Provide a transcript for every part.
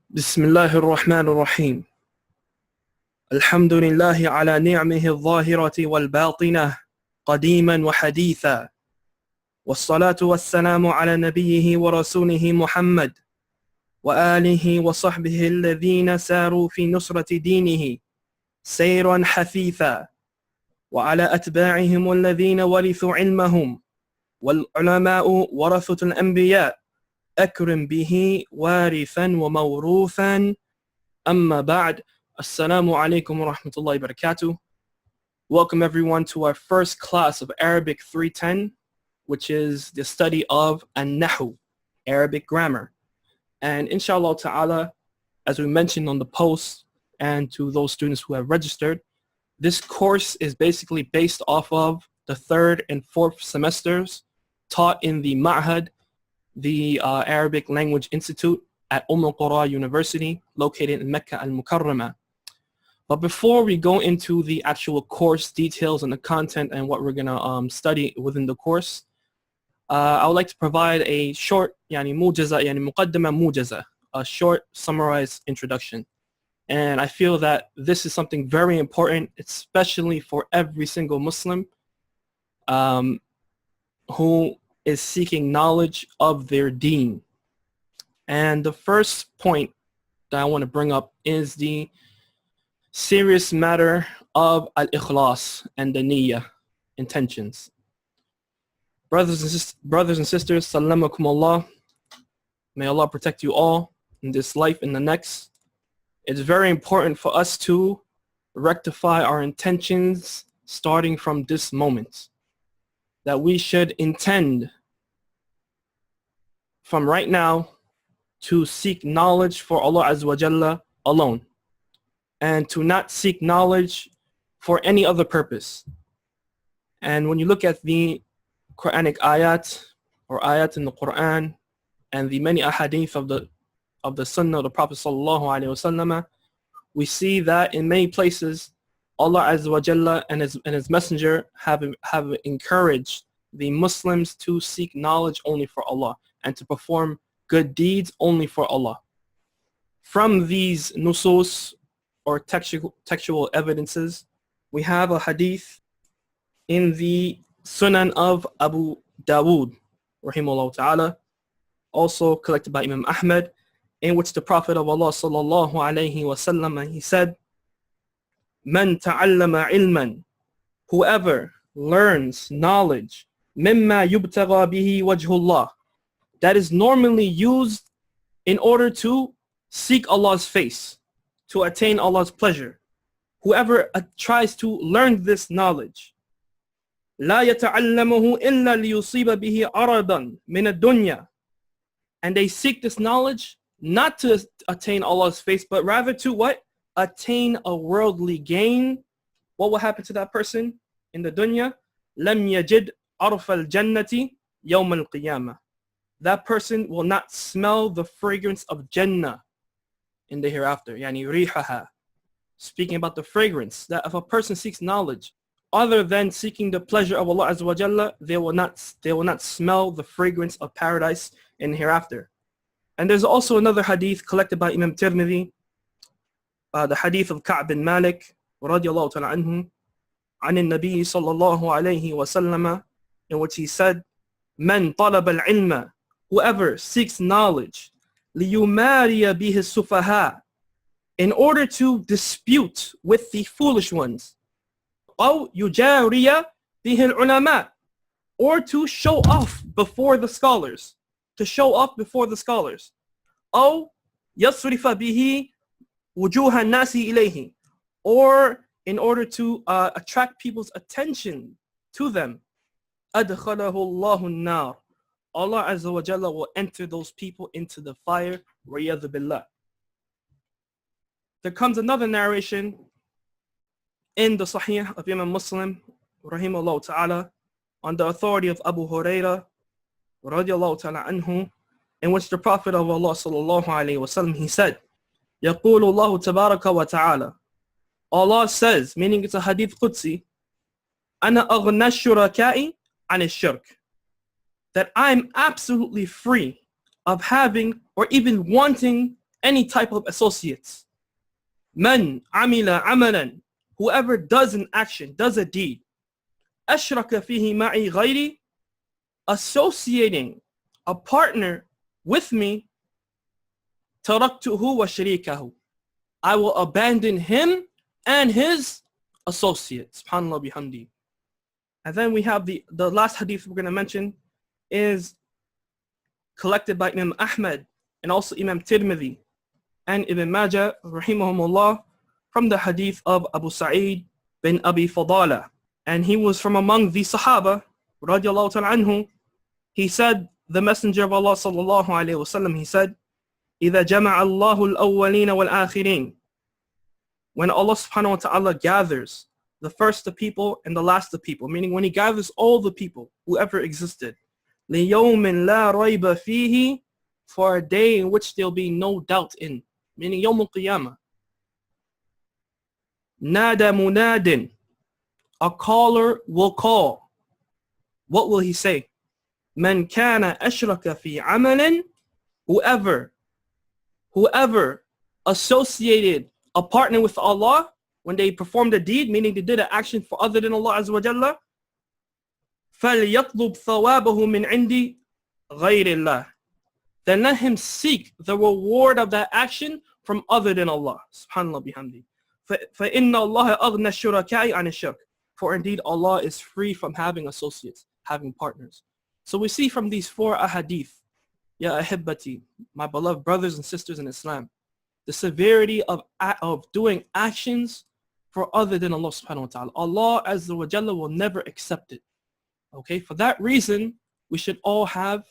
بسم الله الرحمن الرحيم. الحمد لله على نعمه الظاهرة والباطنة قديما وحديثا، والصلاة والسلام على نبيه ورسوله محمد وآله وصحبه الذين ساروا في نصرة دينه سيرا حثيثا، وعلى أتباعهم الذين ورثوا علمهم، والعلماء ورثة الأنبياء أكرم به وارثا وموروثا. أما بعد. Assalamu alaikum wa rahmatullahi wa barakatuh. Welcome everyone to our first class of Arabic 310, which is the study of Nahwu, Arabic grammar. And inshallah ta'ala, as we mentioned on the post and to those students who have registered, this course is basically based off of the third and fourth semesters taught in the Ma'had, the Arabic Language Institute at Al-Qura University, located in Mecca al-Mukarramah. But before we go into the actual course details and the content and what we're going to study within the course, I would like to provide a short مقدمة a short summarized introduction. And I feel that this is something very important, especially for every single Muslim who is seeking knowledge of their deen. And the first point that I want to bring up is the serious matter of al-ikhlas and the niyyah, intentions. Brothers and sisters, salamakum Allah. May Allah protect you all in this life and the next. It's very important for us to rectify our intentions starting from this moment, that we should intend from right now to seek knowledge for Allah Azza wa Jalla alone, and to not seek knowledge for any other purpose. And when you look at the Quranic ayat or ayat in the Quran and the many ahadith of the Sunnah of the Prophet sallallahu alaihi wasallam, we see that in many places Allah Azza wa Jalla and his messenger have encouraged the Muslims to seek knowledge only for Allah and to perform good deeds only for Allah. From these nusus or textual evidences, we have a hadith in the Sunan of Abu Dawood, rahimahullah ta'ala, also collected by Imam Ahmad, in which the Prophet of Allah sallallahu alayhi wa sallam, he said, "Man ta'allama ilman," whoever learns knowledge, mimma yubtagha bihi wajhullah, that is normally used in order to seek Allah's face, to attain Allah's pleasure. Whoever tries to learn this knowledge, لا يتعلمه إلا ليصيب به عرضا من الدنيا, and they seek this knowledge not to attain Allah's face, but rather to what? Attain a worldly gain. What will happen to that person in the dunya? لم يجد عرف الجنة يوم القيامة. That person will not smell the fragrance of Jannah in the hereafter. Yani rihaha. Speaking about the fragrance, that if a person seeks knowledge other than seeking the pleasure of Allah Azza wa Jalla, they will not smell the fragrance of paradise in hereafter. And there's also another hadith collected by Imam Tirmidhi, the hadith of Ka'b bin Malik radiyallahu ta'ala anhu, عن النبي صلى الله عليه وسلم, in which he said, "Man طلب العلم," whoever seeks knowledge, ليماري به السفهاء, in order to dispute with the foolish ones, أو يجاري به العلماء, or to show off before the scholars, أو يصرف به وجوه الناس إليه, or in order to attract people's attention to them, أدخله الله النار, Allah Azza wa Jalla will enter those people into the fire. وَيَذُ بِاللَّهِ. There comes another narration in the Sahih of Imam Muslim, rahimahullah ta'ala, on the authority of Abu Hurairah, radiyallahu ta'ala anhu, in which the Prophet of Allah sallallahu alayhi wa sallam, he said, يَقُولُ اللَّهُ تَبَارَكَ وَتَعَالَى, Allah says, meaning it's a hadith Qudsi, أَنَا أَغْنَى الشُّرَكَاءِ عَنِ الشِّرْكِ, that I'm absolutely free of having or even wanting any type of associates. Man amila amalan, whoever does an action, does a deed, ashraka fihi ma'i ghayri, associating a partner with me, taraktuhu wa sharikahu, I will abandon him and his associates. Subhanallah bihamdi. And then we have the last hadith we're going to mention is collected by Imam Ahmad and also Imam Tirmidhi and Ibn Majah rahimahumullah, from the hadith of Abu Sa'id bin Abi Fadala. And he was from among the Sahaba radiallahu ta'ala anhu. He said, the Messenger of Allah sallallahu alayhi wasallam, he said, إِذَا جَمَعَ اللَّهُ الْأَوَّلِينَ وَالْآخِرِينَ, when Allah subhanahu wa ta'ala gathers the first of people and the last of people, meaning when he gathers all the people who ever existed, لِيَوْمٍ لَا رَيْبَ فِيهِ, for a day in which there'll be no doubt in, meaning يوم القيامة. نَادَ مُنَادٍ, a caller will call. What will he say? مَنْ كَانَ أَشْرَكَ فِي عَمَلٍ, whoever associated a partner with Allah when they performed a deed, meaning they did an action for other than Allah Azza wa Jalla, فَلْيَطْلُبْ ثَوَابَهُ مِنْ عِنْدِ غَيْرِ اللَّهِ, then let him seek the reward of that action from other than Allah. Subhanallah bihamdi. فَإِنَّ اللَّهَ أَغْنَى الشُّرَكَاءِ عَنِ الشِّرْكِ, for indeed Allah is free from having associates, having partners. So we see from these four ahadith, ya ahibbati, my beloved brothers and sisters in Islam, the severity of doing actions for other than Allah subhanahu wa ta'ala. Allah Azza wa Jalla will never accept it. Okay, for that reason, we should all have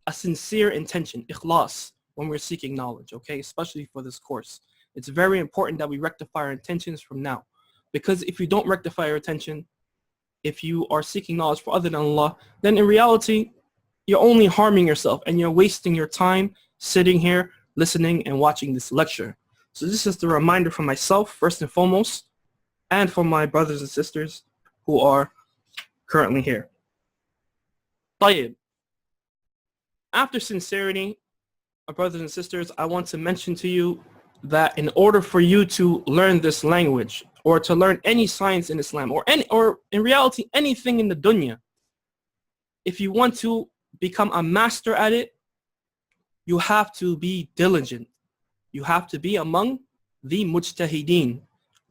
a sincere intention, ikhlas, when we're seeking knowledge, okay, especially for this course. It's very important that we rectify our intentions from now. Because if you don't rectify your intention, if you are seeking knowledge for other than Allah, then in reality, you're only harming yourself and you're wasting your time sitting here, listening and watching this lecture. So this is the reminder for myself, first and foremost, and for my brothers and sisters who are currently here. طيب. After sincerity, my brothers and sisters, I want to mention to you that in order for you to learn this language or to learn any science in Islam or in reality anything in the dunya, if you want to become a master at it, you have to be diligent. You have to be among the mujtahideen,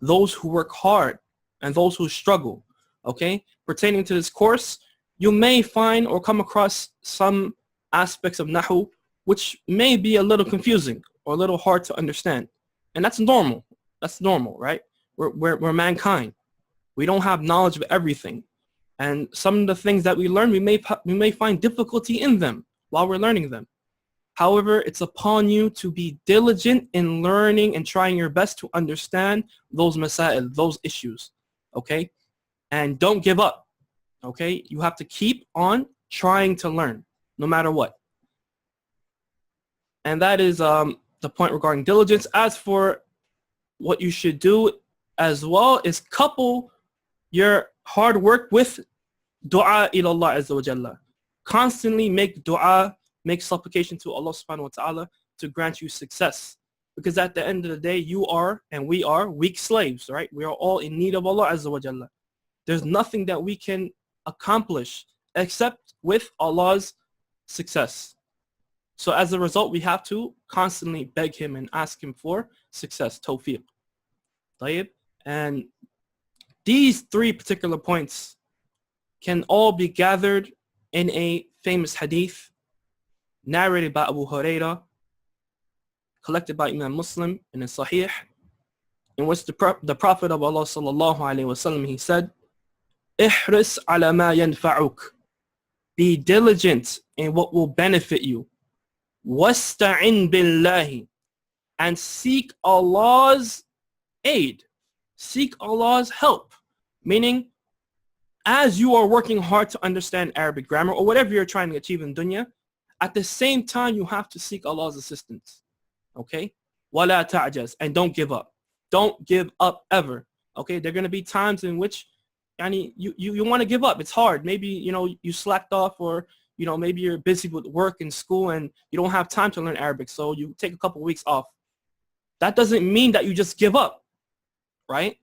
those who work hard and those who struggle. Okay? Pertaining to this course, you may find or come across some aspects of Nahwu which may be a little confusing or a little hard to understand. And that's normal. That's normal, right? We're mankind. We don't have knowledge of everything. And some of the things that we learn, we may find difficulty in them while we're learning them. However, it's upon you to be diligent in learning and trying your best to understand those masail, those issues, okay? And don't give up, okay? You have to keep on trying to learn, no matter what. And that is the point regarding diligence. As for what you should do as well is couple your hard work with dua ila Allah Azza wa Jalla. Constantly make dua, make supplication to Allah subhanahu wa ta'ala to grant you success. Because at the end of the day, you are and we are weak slaves, right? We are all in need of Allah Azza wa Jalla. There's nothing that we can accomplish except with Allah's success. So as a result, we have to constantly beg him and ask him for success, tawfiq. طيب? And these three particular points can all be gathered in a famous hadith narrated by Abu Hurairah, collected by Imam Muslim in a Sahih, in which the Prophet of Allah sallallahu alaihi wasallam, he said, "Ihris ala ma yanfa'uk." Be diligent in what will benefit you. Wasta'in billahi, and seek Allah's aid. Seek Allah's help. Meaning, as you are working hard to understand Arabic grammar or whatever you're trying to achieve in dunya, at the same time you have to seek Allah's assistance. Okay? Wala ta'jaz, and don't give up. Don't give up ever. Okay? There are going to be times in which you want to give up. It's hard. Maybe you slacked off or you know, maybe you're busy with work and school and you don't have time to learn Arabic, so you take a couple of weeks off. That doesn't mean that you just give up, right?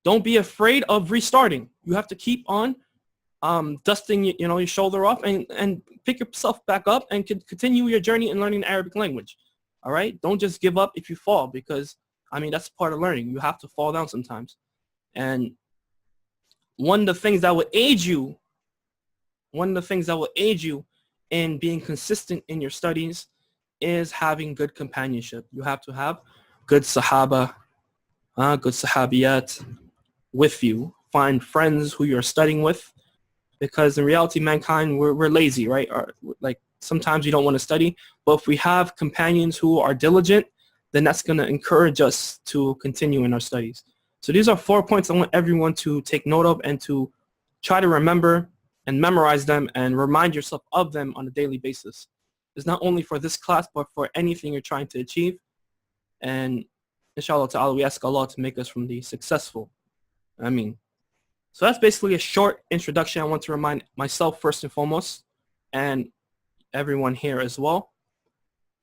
Don't be afraid of restarting. You have to keep on dusting, you know, your shoulder off and pick yourself back up and continue your journey in learning the Arabic language. All right? Don't just give up if you fall, because, I mean, that's part of learning. You have to fall down sometimes. And one of the things that will aid you in being consistent in your studies is having good companionship. You have to have good sahaba, good sahabiyat with you. Find friends who you're studying with, because in reality, mankind, we're lazy, right? Or, like, sometimes you don't want to study, but if we have companions who are diligent, then that's going to encourage us to continue in our studies. So these are 4 points I want everyone to take note of and to try to remember and memorize them and remind yourself of them on a daily basis. It's not only for this class, but for anything you're trying to achieve. And inshallah ta'ala, we ask Allah to make us from the successful. I mean, so that's basically a short introduction. I want to remind myself first and foremost, and everyone here as well.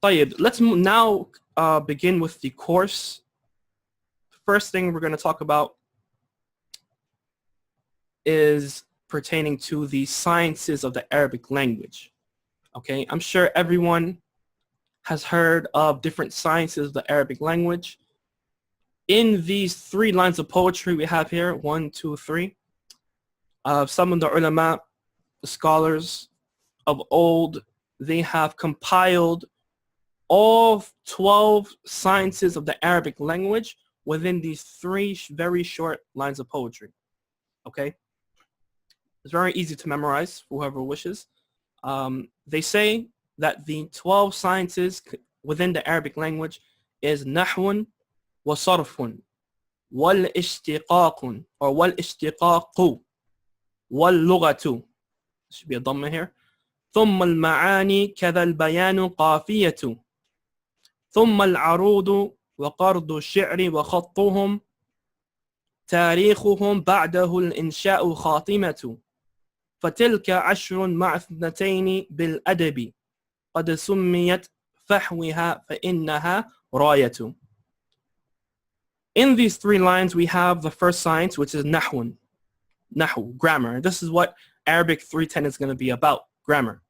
طيب, let's now begin with the course. First thing we're going to talk about is pertaining to the sciences of the Arabic language. Okay, I'm sure everyone has heard of different sciences of the Arabic language. In these 3 lines of poetry we have here, 1, 2, 3, some of the ulama, the scholars of old, they have compiled all 12 sciences of the Arabic language within these 3 very short lines of poetry. Okay? It's very easy to memorize for whoever wishes. They say that the 12 sciences within the Arabic language is nahw wa sarf wal ishtiqaq or wal ishtiqaq wal lughatu. Should be a dhamma here. ثم المعاني كذا البيان قافية ثم العروض وقرض الشعر وخطهم تاريخهم بعده الإنشاء خاتمة فتلك 10 مع 2 بالأدب قد سميت فحوها فإنها راية. In these 3 lines we have the first science, which is nahw, grammar. This is what Arabic 310 is going to be about, grammar.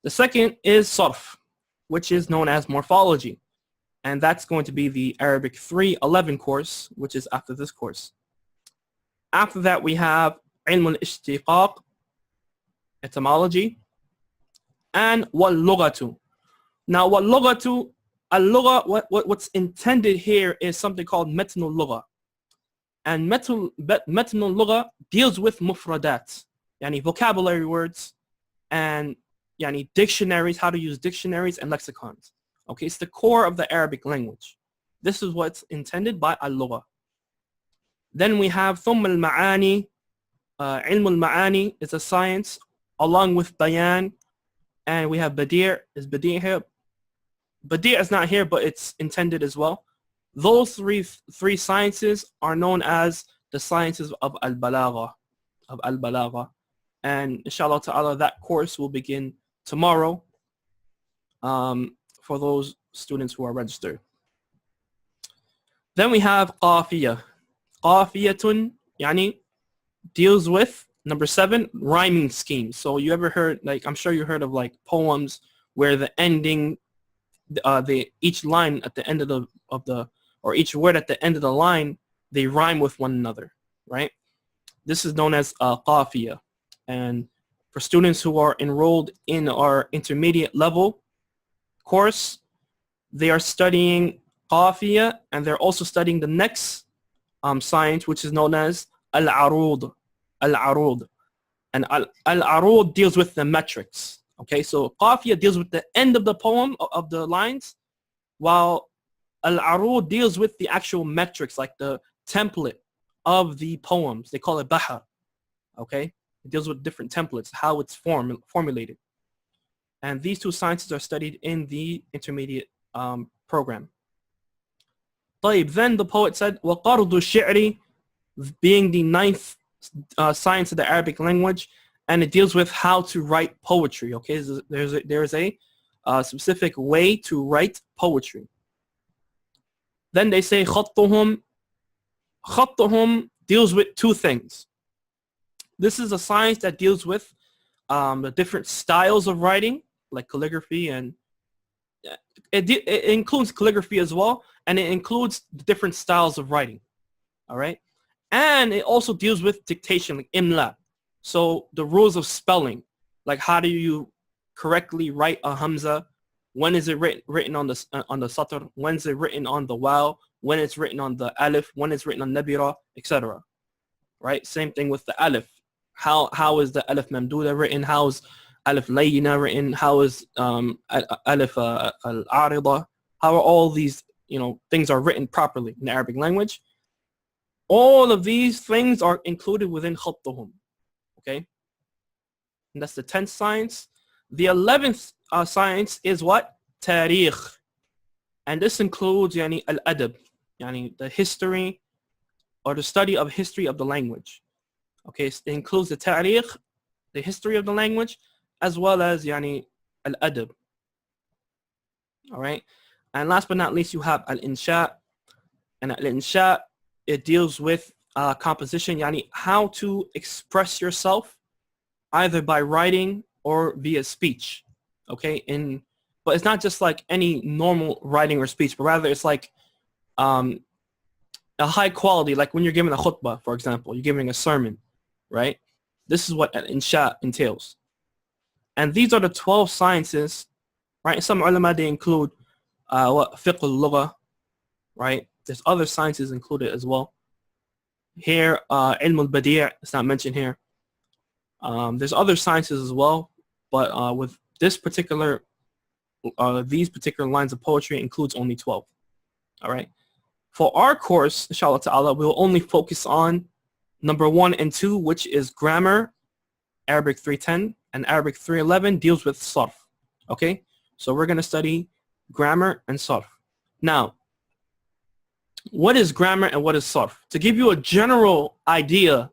The second is sarf, which is known as morphology, and that's going to be the Arabic 311 course, which is after this course. After that we have ilm al-ishtiqaq, etymology, and wal-lughatu. Now wal-lughatu, what's intended here is something called matn al-lugha. And matn al-lugha deals with mufradat, yani vocabulary words, and yani dictionaries, how to use dictionaries and lexicons. Okay, it's the core of the Arabic language. This is what's intended by al-lugha. Then we have thumma al-ma'ani. Ilm al-ma'ani is a science along with bayan, and we have badir. Is badir here? Badir is not here, but it's intended as well. Those three sciences are known as the sciences of al-balagha, and inshallah ta'ala that course will begin tomorrow for those students who are registered. Then we have qafiyah. Qafiyatun, yani deals with, number 7, rhyming schemes. So you ever heard, like, I'm sure you heard of like poems where the ending, each line at the end of the or each word at the end of the line, they rhyme with one another, right? This is known as qafiyah. And for students who are enrolled in our intermediate level course, they are studying qafiyah, and they're also studying the next science, which is known as al-arud. And al-arud deals with the metrics. Okay, so qafiyah deals with the end of the poem, of the lines, while al-arud deals with the actual metrics, like the template of the poems. They call it bahar. Okay, it deals with different templates, how it's formulated. And these 2 sciences are studied in the intermediate program. طيب, then the poet said, وَقَرْضُ الشِّعْرِ, being the 9th science of the Arabic language, and it deals with how to write poetry. Okay, there's a specific way to write poetry. Then they say خطهم. خطهم deals with two things. This is a science that deals with the different styles of writing, like calligraphy, and it includes calligraphy as well, and it includes the different styles of writing. All right, and it also deals with dictation, like imla. So the rules of spelling, like how do you correctly write a hamza? When is it written on the satr? When is it written on the waw? When it's written on the alif? When it's written on nabira, etc. Right? Same thing with the alif. How is the alif mamduda written? How is alif layina written? How is alif al-arida? How are all these things are written properly in the Arabic language? All of these things are included within khattahum. Okay, and that's the 10th science. The 11th science is what? Tarikh. And this includes al-adab, the history or the study of history of the language. Okay, so it includes the tarikh, the history of the language, as well as al-adab. All right, and last but not least, you have al-insha. And al-insha, it deals with composition, how to express yourself either by writing or via speech. Okay, but it's not just like any normal writing or speech, but rather it's like a high quality, like when you're giving a khutbah, for example, you're giving a sermon, right? This is what al-insha entails. And these are the 12 sciences, right? Some ulama, they include fiqh al-lugha, right? There's other sciences included as well. Here, ilm al-badi' is not mentioned here. There's other sciences as well, but with this particular, these particular lines of poetry includes only 12. All right. For our course, inshallah ta'ala, we'll only focus on number 1 and 2, which is grammar, Arabic 310, and Arabic 311 deals with sarf. Okay. So we're going to study grammar and sarf. Now, what is grammar and what is sarf? To give you a general idea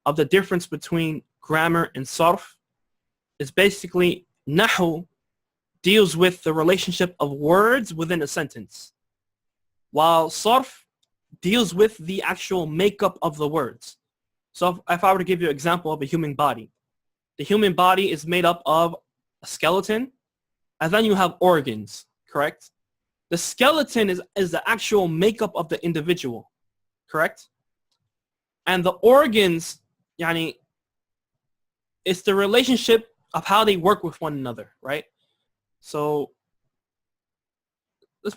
of the difference between grammar and sarf, is basically nahw deals with the relationship of words within a sentence, while sarf deals with the actual makeup of the words. So if I were to give you an example of a human body, the human body is made up of a skeleton, and then you have organs, correct? The skeleton is the actual makeup of the individual, correct? And the organs, it's the relationship of how they work with one another, right? So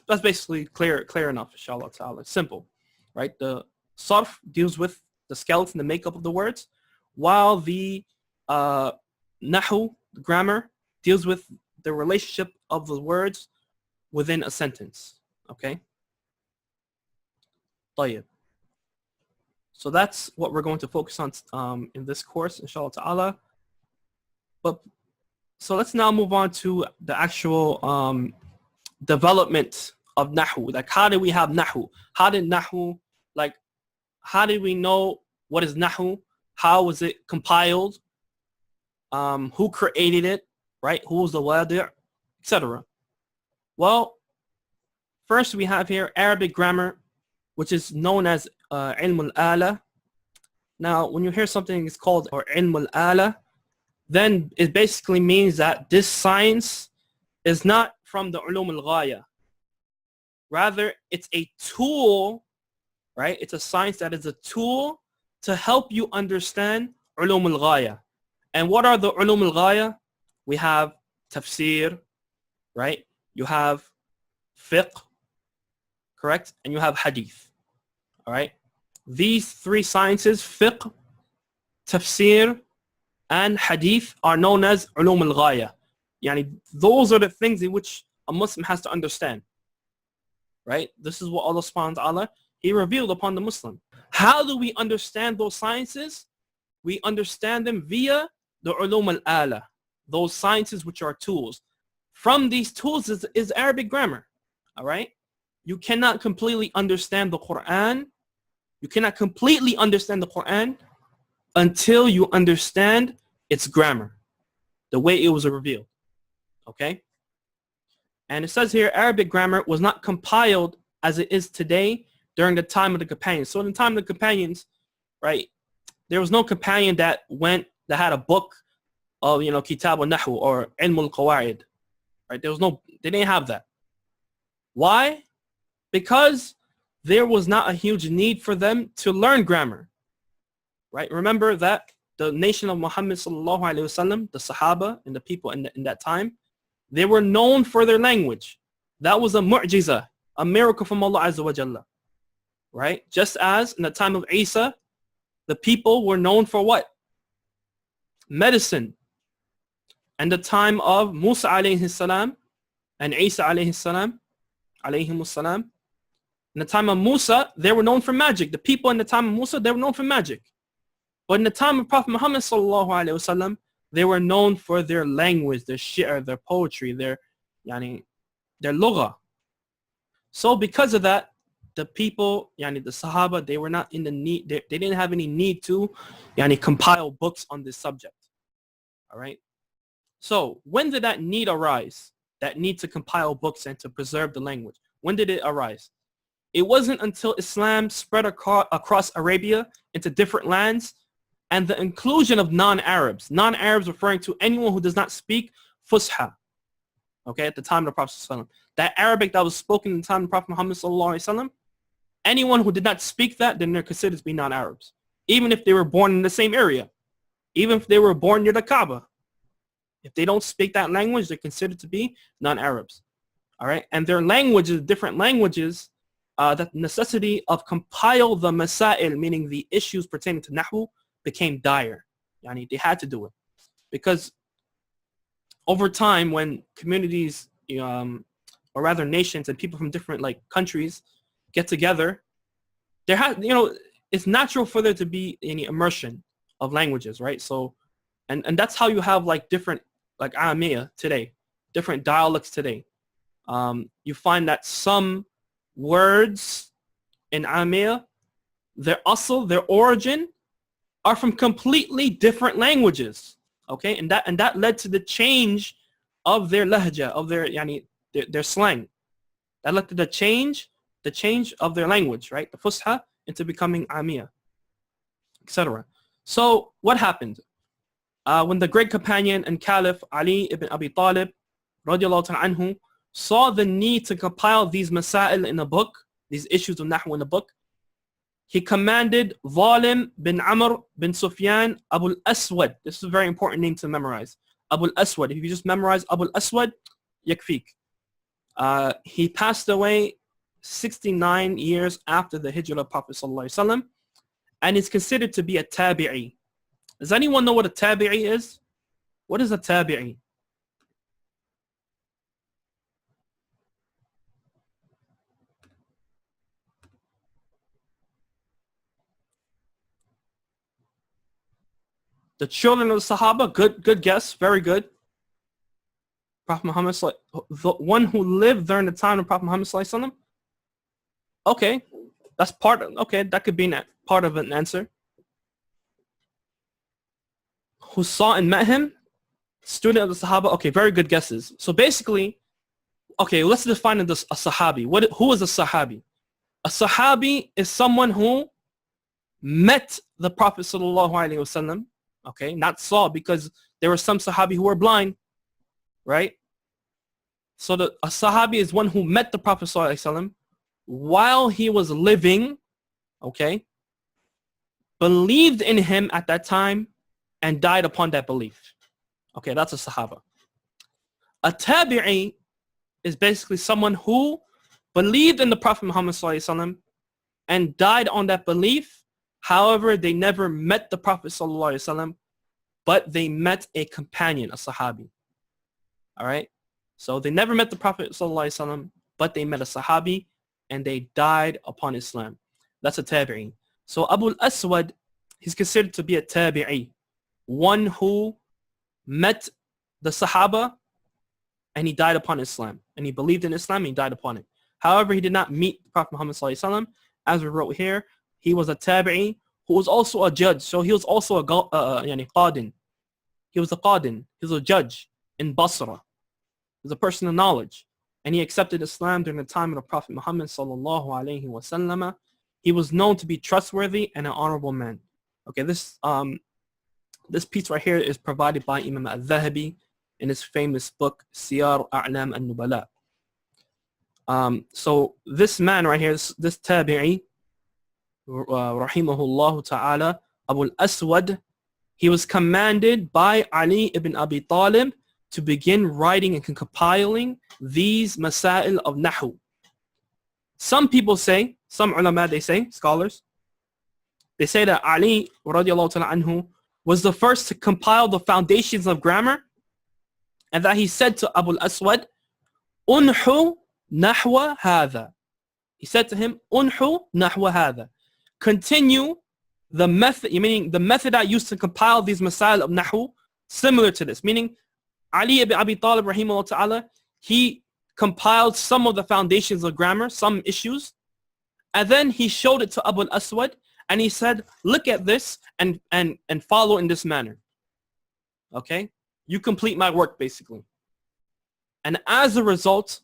that's basically clear enough, inshallah ta'ala. It's simple, right? The sarf deals with the skeleton, the makeup of the words, while the nahw, the grammar, deals with the relationship of the words within a sentence. Okay? طيب. So that's what we're going to focus on in this course, inshallah ta'ala. But so let's now move on to the actual development of nahw. Like, how did we have nahw? How did we know what is nahw? How was it compiled? Who created it? Right? Who was the wadi', etc. Well, first we have here Arabic grammar, which is known as ilm al-ala. Now, when you hear something is called or ilm al-ala, then it basically means that this science is not from the ulum al-ghaya. Rather, it's a tool, right? It's a science that is a tool to help you understand ulum al-ghaya. And what are the ulum al-ghaya? We have tafsir, right? You have fiqh, correct? And you have hadith, all right? These three sciences, fiqh, tafsir, and hadith, are known as ulum al-ghaya. Those are the things in which a Muslim has to understand, right? This is what Allah subhanahu wa ta'ala, He revealed upon the Muslim. How do we understand those sciences? We understand them via the ulum al-ala, those sciences which are tools. From these tools is Arabic grammar, all right? You cannot completely understand the Quran. You cannot completely understand the Quran until you understand its grammar, the way it was revealed. Okay? And it says here, Arabic grammar was not compiled as it is today during the time of the companions. So in the time of the companions, right, there was no companion that had a book of, Kitab al-Nahw or Ilm al-Qawaid. Right? They didn't have that. Why? Because there was not a huge need for them to learn grammar. Right? Remember that the nation of Muhammad sallallahu alaihi wasallam, the Sahaba and the people in that time, they were known for their language. That was a mu'jiza, a miracle from Allah Azza wa Jalla. Right? Just as in the time of Isa, the people were known for what? Medicine. And the time of Musa alayhi salam and Isa alayhi salam, alayhimus salam, in the time of Musa, they were known for magic. The people in the time of Musa, they were known for magic. But in the time of Prophet Muhammad sallallahu alaihi wasallam, they were known for their language, their shi'r, their poetry, their lugha. So because of that, the people, the Sahaba, they were not in the need, they didn't have any need to compile books on this subject. All right. So when did that need arise? That need to compile books and to preserve the language. When did it arise? It wasn't until Islam spread across Arabia into different lands and the inclusion of non-Arabs. Non-Arabs referring to anyone who does not speak Fusha. Okay, at the time of the Prophet ﷺ. That Arabic that was spoken in the time of the Prophet Muhammad ﷺ, anyone who did not speak that, then they're considered to be non-Arabs. Even if they were born in the same area. Even if they were born near the Kaaba. If they don't speak that language, they're considered to be non-Arabs. All right, and their languages, different languages, that necessity of compile the masail, meaning the issues pertaining to Nahwu, became dire. They had to do it. Because over time, when communities, or rather nations and people from different countries get together, it's natural for there to be any immersion of languages, right? So, and that's how you have different, Arameya today, different dialects today. You find that some words in Arameya, their origin, are from completely different languages. Okay, and that led to the change of their lahja, of their slang. That led to the change of their language, right? The Fusha into becoming Arameya, etc. So what happened? When the great companion and caliph Ali ibn Abi Talib radiallahu ta'ala anhu saw the need to compile these masail in a book, these issues of Nahwu in a book, he commanded Zalim bin Amr bin Sufyan Abu al-Aswad. This is a very important name to memorize. Abu al-Aswad. If you just memorize Abu al-Aswad, yakfik. He passed away 69 years after the Hijrah of Prophet sallallahu alaihi wasallam, and is considered to be a tabi'i. Does anyone know what a tabi'i is? What is a tabi'i? The children of the Sahaba, good guess, very good. Prophet Muhammad, the one who lived during the time of Prophet Muhammad sallallahu alaihi wasallam. Okay, that's that could be part of an answer. Who saw and met him? Student of the Sahaba. Okay, very good guesses. So basically, okay, let's define a Sahabi. Who is a Sahabi? A Sahabi is someone who met the Prophet sallallahu alaihi wasallam. Okay, not saw, because there were some Sahabi who were blind, right? So a Sahabi is one who met the Prophet sallallahu alaihi wasallam while he was living, okay, believed in him at that time, and died upon that belief. Okay, that's a Sahaba. A Tabi'i is basically someone who believed in the Prophet Muhammad sallallahu alaihi wasallam and died on that belief. However, they never met the Prophet sallallahu alaihi wasallam, but they met a companion, a Sahabi. All right? So they never met the Prophet sallallahu alaihi wasallam, but they met a Sahabi and they died upon Islam. That's a Tabi'i. So Abu al-Aswad, he's considered to be a Tabi'i, one who met the Sahaba and he died upon Islam. And he believed in Islam and he died upon it. However, he did not meet the Prophet Muhammad sallallahu alaihi wasallam. As we wrote here, he was a Tabi'i who was also a judge. So he was also a qadin. He was a qadin. He was a judge in Basra. He was a person of knowledge. And he accepted Islam during the time of the Prophet Muhammad sallallahu alaihi wasallam. He was known to be trustworthy and an honorable man. Okay, this piece right here is provided by Imam al-Dhahabi in his famous book, Siyar A'lam al-Nubala. So this man right here, this tabi'i, rahimahullah ta'ala, Abu al-Aswad, he was commanded by Ali ibn Abi Talib to begin writing and compiling these masail of nahw. Some people say, some ulama, they say, scholars, they say that Ali radiallahu ta'ala anhu was the first to compile the foundations of grammar, and that he said to Abu al-Aswad, unhu nahwa hadha. He said to him, unhu nahwa hadha. Continue the method, meaning the method I used to compile these masail of nahw, similar to this. Meaning, Ali ibn Abi Talib rahimahullah ta'ala, he compiled some of the foundations of grammar, some issues, and then he showed it to Abu al-Aswad, and he said, look at this and follow in this manner. Okay? You complete my work, basically. And as a result,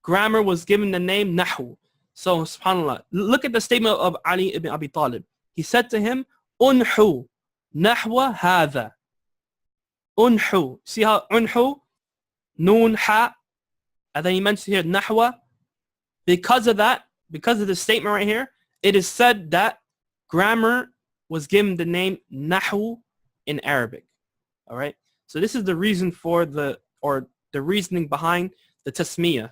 grammar was given the name nahw. So, subhanAllah, look at the statement of Ali ibn Abi Talib. He said to him, unhu nahwa hadha. Unhu. See how unhu, noon, ha, and then he mentioned here nahwa. Because of that, because of the statement right here, it is said that grammar was given the name nahw in Arabic. All right. So this is the reason for the reasoning behind the tasmiyah,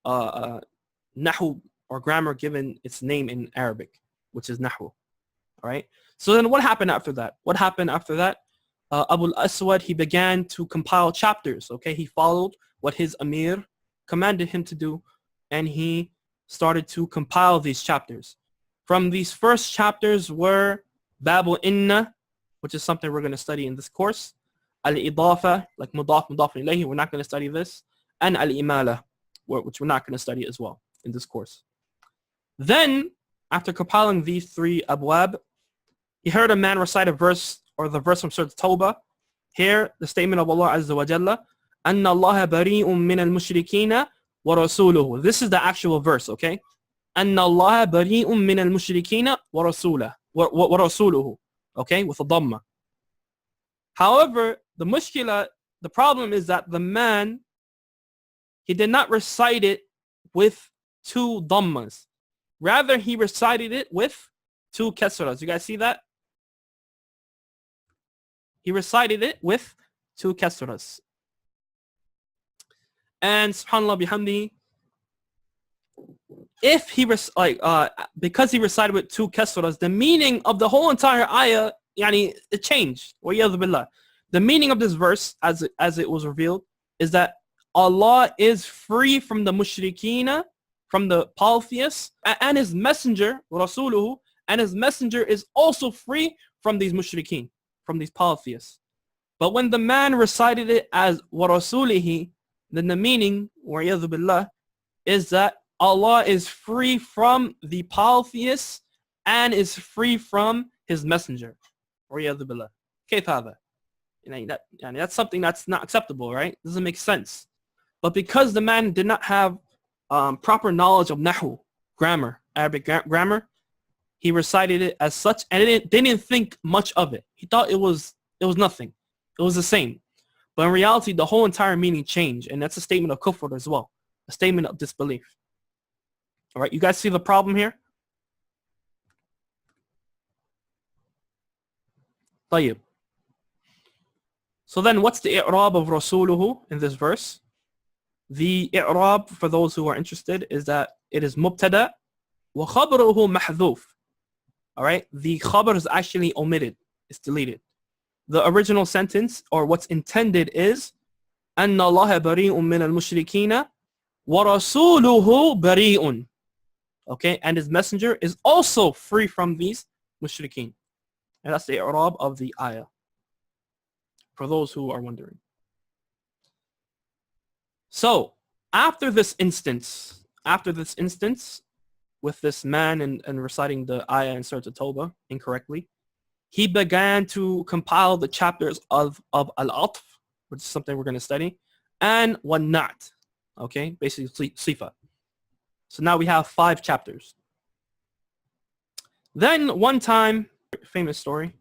nahw, or grammar given its name in Arabic, which is nahw. All right. So then what happened after that? What happened after that? Abu al-Aswad, he began to compile chapters. Okay. He followed what his Amir commanded him to do, and he started to compile these chapters. From these first chapters were Babu Inna, which is something we're going to study in this course. Al-Idafa, like Mudaf ilayhi, we're not going to study this. And Al-Imala, which we're not going to study as well in this course. Then, after compiling these three abwab, he heard a man recite a verse, or the verse from Surah Tawbah. Here, the statement of Allah Azza wa Jalla, أَنَّ اللَّهَ بَرِيءٌ مِّنَ الْمُشْرِكِينَ وَرَسُولُهُ. This is the actual verse, okay? أَنَّ اللَّهَ بَرِيءٌ مِّنَ الْمُشْرِكِينَ وَرَسُولُهُ. Okay, with a dhamma. However, the problem is that the man, he did not recite it with two dhammas. Rather, he recited it with two kasras. You guys see that? He recited it with two kasras. And subhanAllah bihamdi, if he because he recited with two kasras, the meaning of the whole entire ayah, it changed. The meaning of this verse, as it was revealed, is that Allah is free from the mushrikeen, from the polytheists, and his messenger, Rasuluhu, and his messenger is also free from these mushrikeen, from these polytheists. But when the man recited it as وَرَسُولِهِ, then the meaning, وَعِيَذُ بِاللَّهِ, is that Allah is free from the polytheists and is free from his messenger. وَعِيَذُ بِاللَّهِ. كيف هذا? That's something that's not acceptable, right? Doesn't make sense. But because the man did not have proper knowledge of nahw, grammar, Arabic grammar, he recited it as such and didn't think much of it. He thought it was nothing. It was the same. But in reality, the whole entire meaning changed, and that's a statement of kufr as well, a statement of disbelief. All right, you guys see the problem here? طيب. So then what's the i'rab of rasuluhu in this verse? The i'rab, for those who are interested, is that it is mubtada wa khabruhu mahdhuf. All right, the khabar is actually omitted. It's deleted. The original sentence, or what's intended, is أَنَّ اللَّهَ بَرِيءٌ مِّنَ الْمُشْرِكِينَ وَرَسُولُهُ بَرِيءٌ. Okay, and his messenger is also free from these mushrikeen. And that's the i'rab of the ayah, for those who are wondering. So, after this instance, with this man and reciting the ayah in Surah Tawbah incorrectly, he began to compile the chapters of al-atf, which is something we're going to study, and wan-na'at, okay, basically sifa. So now we have 5 chapters. Then one time, famous story,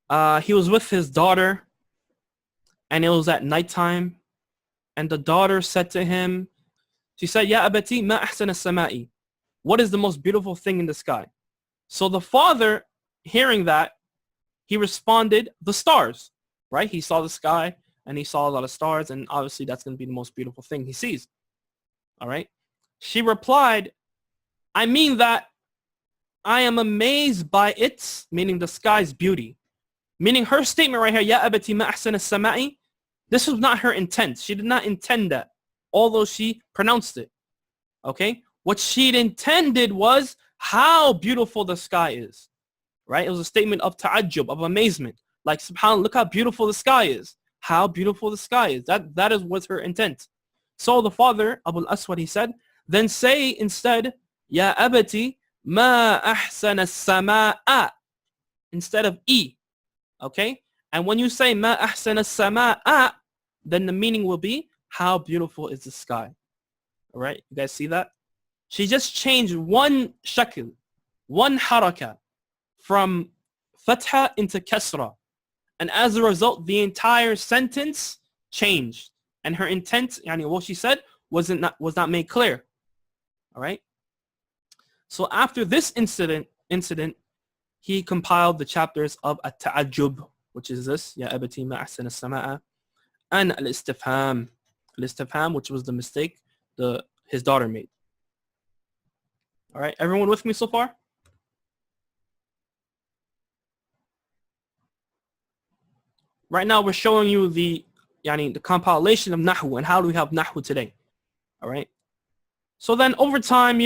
he was with his daughter, and it was at nighttime, and the daughter said to him, she said, Ya abati ma ahsan as-sama'i. What is the most beautiful thing in the sky? So the father, hearing that, he responded, the stars, right? He saw the sky and he saw a lot of stars, and obviously that's going to be the most beautiful thing he sees. All right. She replied, I mean that I am amazed by its, meaning the sky's beauty. Meaning her statement right here, Ya abati ma ahsan as-sama'i, this was not her intent. She did not intend that, although she pronounced it. Okay? What she'd intended was how beautiful the sky is. Right? It was a statement of ta'ajjub, of amazement. Like, subhanAllah, look how beautiful the sky is. How beautiful the sky is. That was her intent. So the father, Abu al-Aswad, he said, then say instead, Ya abati ma ahsan as-sama'a, instead of e. Okay? And when you say ma ahsan as-sama'a, then the meaning will be, how beautiful is the sky. All right? You guys see that? She just changed one shakl, one haraka, from fatha into kasra. And as a result, the entire sentence changed. And her intent, what she said, was not made clear. All right? So after this incident, he compiled the chapters of at-ta'ajjub, which is this, Ya abati ma ahsan as-sama'a, and al-istifham, which was the mistake his daughter made. All right, everyone with me so far? Right now we're showing you the compilation of Nahwu and how do we have Nahwu today. All right. So then over time,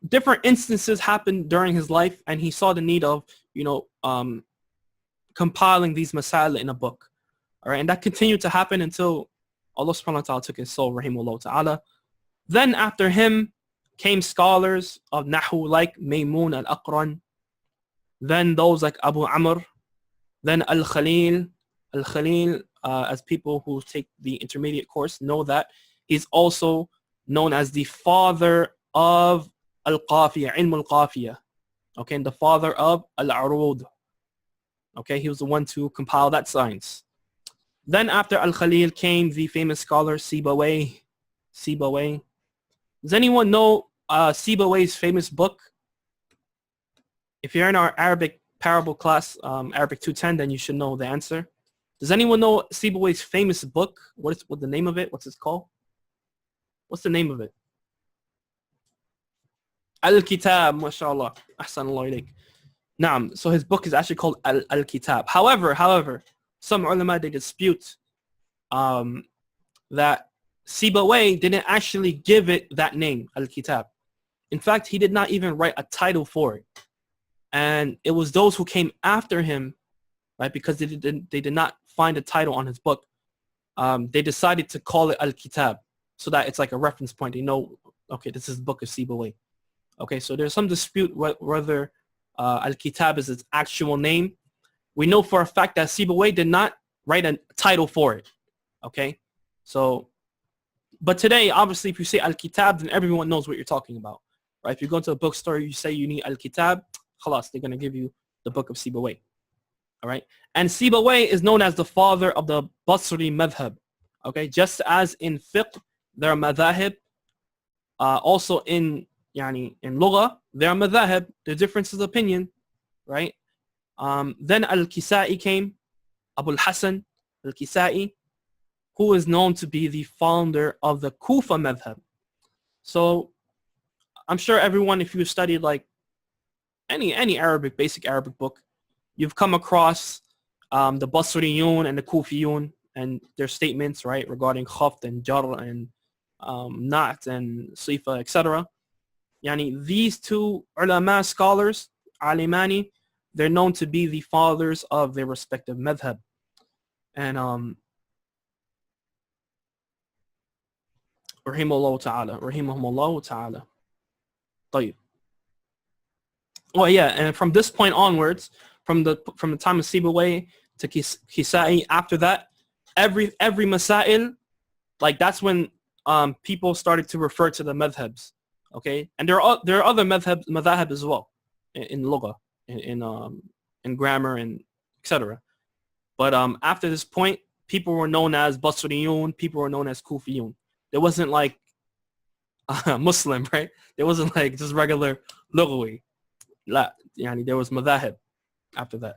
different instances happened during his life, and he saw the need of, compiling these masail in a book. All right. And that continued to happen until Allah subhanahu wa ta'ala took his soul, rahimahullah ta'ala. Then after him came scholars of Nahwu like Maymun al-Aqran, then those like Abu Amr, then Al-Khalil, as people who take the intermediate course know that he's also known as the father of Al-Qafiyah, Ilm Al-Qafiyah. Okay, and the father of Al-Arud. Okay, he was the one to compile that science. Then after Al-Khalil came the famous scholar Sibawayh. Does anyone know Sibawayh's famous book? If you're in our Arabic parable class, Arabic 210, then you should know the answer. Does anyone know Sibawayh's famous book? What's the name of it? What's it called? What's the name of it? Al-Kitab, mashallah. Ahsan Allah ilayk. Naam. So his book is actually called Al-Kitab. However, some ulama, they dispute that Sibawayh didn't actually give it that name, Al-Kitab. In fact, he did not even write a title for it. And it was those who came after him, right, because they did not find a title on his book. They decided to call it Al-Kitab so that it's like a reference point. They know, okay, this is the book of Sibawayh. Okay, so there's some dispute whether Al-Kitab is its actual name. We know for a fact that Sibawayh did not write a title for it. Okay, so, but today, obviously, if you say Al-Kitab, then everyone knows what you're talking about. Right? If you go to a bookstore, you say you need Al-Kitab, khalas, they're going to give you the book of Sibawayh. All right? And Sibawayh is known as the father of the Basri madhab. Okay? Just as in fiqh, there are madhahib. Also in lugha, there are madhahib. There are differences of opinion. Right? Then Al-Kisa'i came, Abu al-Hasan Al-Kisa'i, who is known to be the founder of the Kufa madhab. So I'm sure everyone, if you studied like any Arabic, basic Arabic book, you've come across the Basriyun and the Kufiyun and their statements, right, regarding khafd and jar and na'at and sifa, etc. These two ulama scholars, alimani, they're known to be the fathers of their respective madhab. And rahimahumullah ta'ala. طيب. Oh yeah, and from this point onwards, from the time of Sibawayh to Kisa'i, after that, every masail, like that's when people started to refer to the madhabs. Okay, and there are other madhab as well in lugha, in grammar and etc. But after this point, people were known as Basriyun, people were known as Kufiyun. There wasn't like Muslim, right? There wasn't like just regular lughawi. لا يعني there was madhahib after that,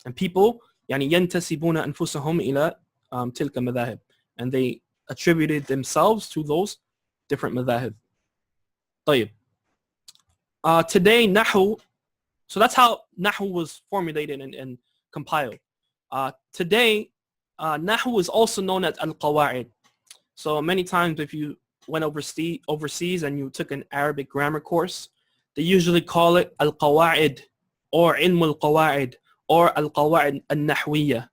and people يعني ينتسبون أنفسهم إلى تلك المذاهب, and they attributed themselves to those different madhahib. طيب. Today Nahwu, so that's how Nahwu was formulated and compiled. Today Nahwu is also known as al-Qawa'id. So many times if you went overseas and you took an Arabic grammar course, they usually call it al-Qawa'id or ilm al-Qawa'id or al-Qawa'id al-Nahwiyya.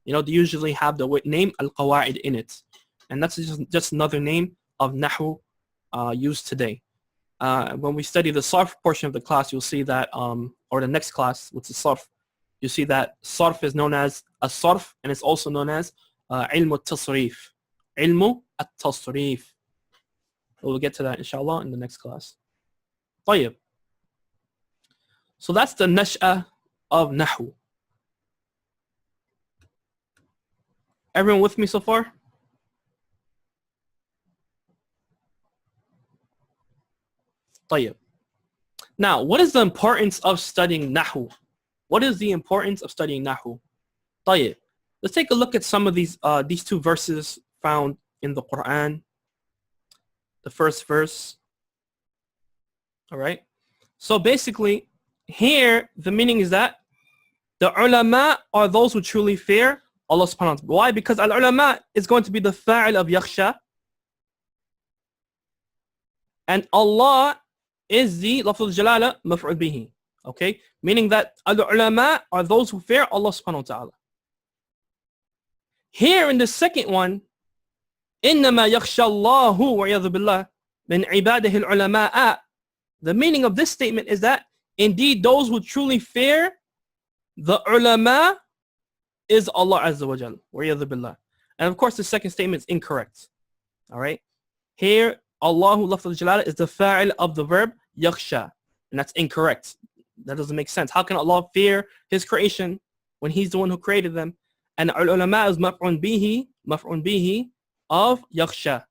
You know, they usually have the name al-Qawa'id in it. And that's just another name of Nahwu used today. When we study the Sarf portion of the class, you'll see that, or the next class, which is Sarf, you see that Sarf is known as a Sarf, and it's also known as ilm al-Tasrif. Ilm al-Tasrif. We'll get to that inshallah in the next class. طيب. So that's the nash'ah of Nahwu. Everyone with me so far? طيب. Now, what is the importance of studying Nahwu? What is the importance of studying Nahwu? طيب. Let's take a look at some of these two verses found in the Quran. The first verse. All right. So basically, here the meaning is that the ulama are those who truly fear Allah subhanahu wa ta'ala. Why? Because al-ulama is going to be the fa'il of yakhsha, and Allah is the lafz al-jalala maf'ul bihi. Okay? Meaning that al-ulama are those who fear Allah subhanahu wa ta'ala. Here in the second one, إِنَّمَا يَخْشَى اللَّهُ وَعِيَذُ بِاللَّهِ مِنْ عِبَادِهِ الْعُلَمَاءَ. The meaning of this statement is that indeed those who truly fear the ulama is Allah Azza wa Jal. وَعِيَذُ بِاللَّهِ. And of course the second statement is incorrect. All right? Here, Allahu lafz al-jalala is the fa'il of the verb yakhsha. And that's incorrect. That doesn't make sense. How can Allah fear his creation when he's the one who created them? And al-ulama is maf'un bihi of yakhsha.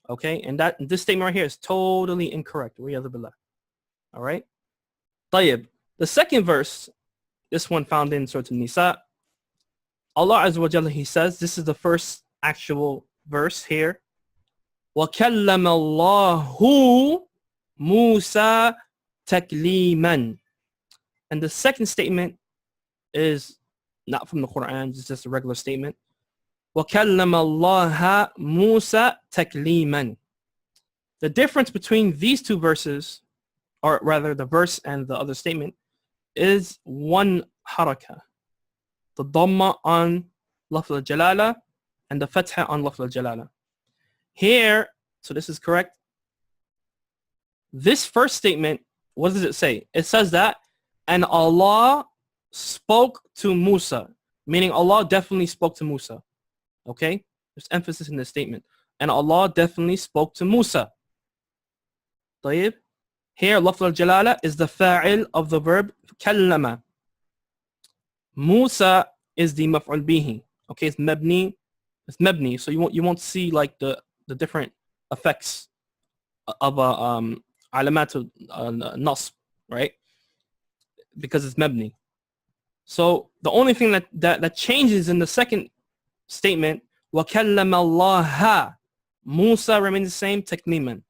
Okay, and this statement right here is totally incorrect. All right. طيب. The second verse, this one found in Surah An-Nisa, Allah Azza wa Jalla, he says, this is the first actual verse here. وَكَلَّمَ اللَّهُ مُوسَى تَكْلِيمًا. And the second statement is not from the Quran, it's just a regular statement. وَكَلَّمَ اللَّهَ مُوسَى تَكْلِيمًا. The difference between these two verses, or rather the verse and the other statement, is one harakah. The dhamma on lafz al-jalala and the fatha on lafz al-jalala. Here, so this is correct. This first statement, what does it say? It says that, and Allah spoke to Musa, meaning Allah definitely spoke to Musa. Okay? There's emphasis in this statement. And Allah definitely spoke to Musa. طيب. Here, lafz al-jalala is the fa'il of the verb kallama. Musa is the maf'ul bihi. Okay, it's mabni. It's mabni, so you won't see like the different effects of alamat nasb, right? Because it's mabni. So the only thing that changes in the second statement, وَكَلَّمَ اللَّهَ, Musa remains the same, takliman.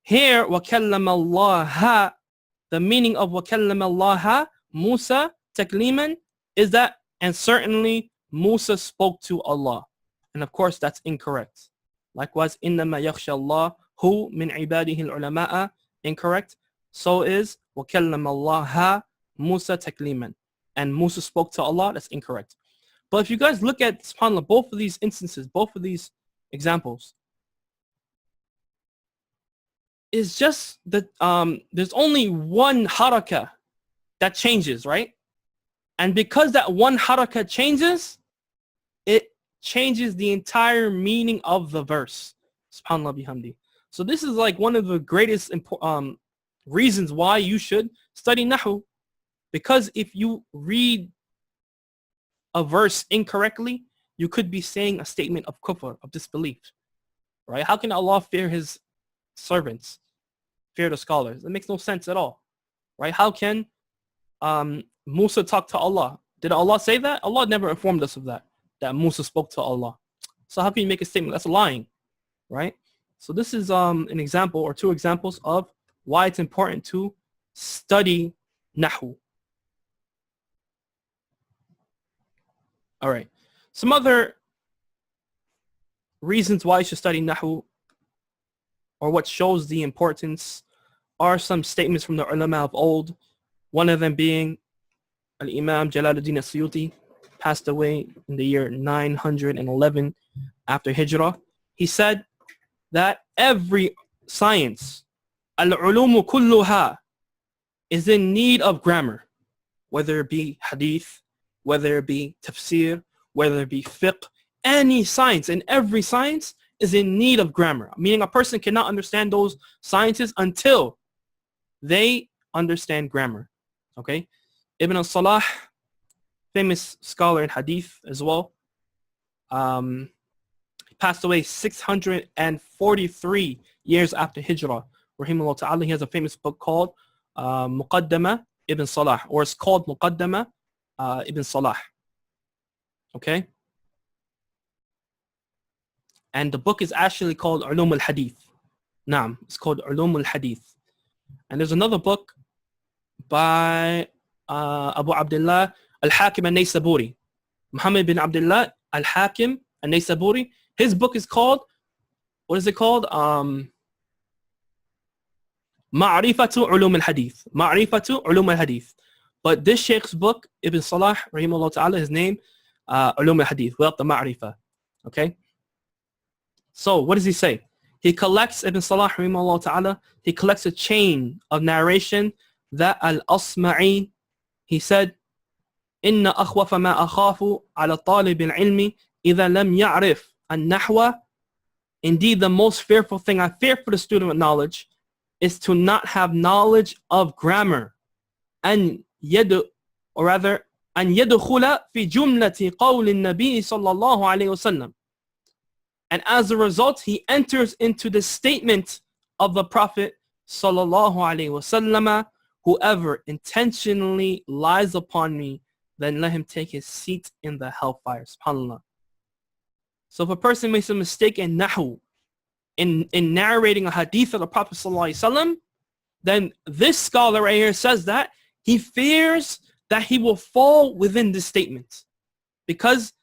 Here, وَكَلَّمَ اللَّهَ, the meaning of وَكَلَّمَ اللَّهَ, Musa, takliman, is that, and certainly Musa spoke to Allah. And of course, that's incorrect. Likewise, إِنَّمَا يَخْشَى اللَّهُ مِنْ عِبَادِهِ الْعُلَمَاءَ, incorrect. So is وَكَلَّمَ اللَّهَ Musa takliman. And Musa spoke to Allah, that's incorrect. But if you guys look at, subhanAllah, both of these instances, both of these examples, is just that there's only one haraka that changes, right? And because that one haraka changes, it changes the entire meaning of the verse. Subhanallah bihamdi. So this is like one of the greatest reasons why you should study Nahwu. Because if you read a verse incorrectly, you could be saying a statement of kufr, of disbelief. Right? How can Allah fear his servants, fear the scholars? It makes no sense at all. Right? How can Musa talk to Allah? Did Allah say that? Allah never informed us of that Musa spoke to Allah. So how can you make a statement? That's lying, right? So this is an example or two examples of why it's important to study Nahwu. All right. Some other reasons why you should study Nahwu, or what shows the importance, are some statements from the ulama of old. One of them being Al-Imam Jalaluddin As-Suyuti, passed away in the year 911 after Hijrah. He said that every science, al-ulumu kulluha, is in need of grammar, whether it be hadith, whether it be tafsir, whether it be fiqh. Any science and every science is in need of grammar, meaning a person cannot understand those sciences until they understand grammar. Okay? Ibn al-Salah, famous scholar in hadith as well, he passed away 643 years after Hijrah. Rahimahullah ta'ala. He has a famous book called Muqaddama Ibn Salah, or it's called Muqaddama Ibn Salah. Okay? And the book is actually called Ulum al-Hadith. Naam, it's called Ulum al-Hadith. And there's another book by Abu Abdullah al-Hakim al-Naysaburi. Muhammad bin Abdullah al-Hakim al-Naysaburi. His book is called, what is it called? Ma'rifatu Ulum al-Hadith. Ma'rifatu Ulum al-Hadith. But this Shaykh's book, Ibn Salah, rahimahullah ta'ala, his name, Ulum al-Hadith, without the Ma'rifah. Okay? So, what does he say? He collects, Ibn Salah, rahimahullah ta'ala, he collects a chain of narration that Al-Asma'i, he said, إن أخوف ما أخاف على طالب العلم إذا لم يعرف النحو. Indeed, the most fearful thing I fear for the student of knowledge is to not have knowledge of grammar. أن يدخل في جملة قول النبي صلى الله عليه وسلم. And as a result, he enters into the statement of the Prophet sallallahu alaihi wasallam, whoever intentionally lies upon me, then let him take his seat in the hellfire. SubhanAllah. So if a person makes a mistake in Nahwu, in narrating a hadith of the Prophet sallallahu alaihi wasallam, then this scholar right here says that he fears that he will fall within this statement. Because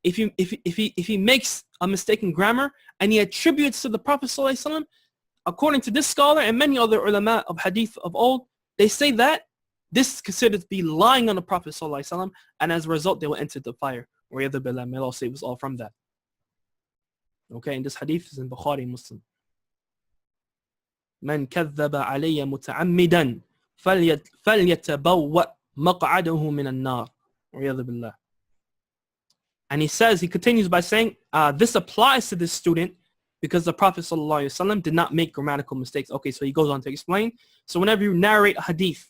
if he makes a mistake in grammar and he attributes to the Prophet sallallahu alaihi wasallam, according to this scholar and many other ulama of hadith of old, they say that this is considered to be lying on the Prophet sallallahu alaihi wasallam, and as a result they will enter the fire. May Allah save us all from that. Okay, and this hadith is in Bukhari Muslim. من كذب علي متعمدا فليتبوأ مقعده من النار. وعياذ بالله. And he says, he continues by saying, this applies to this student because the Prophet ﷺ did not make grammatical mistakes. Okay, so he goes on to explain. So whenever you narrate a hadith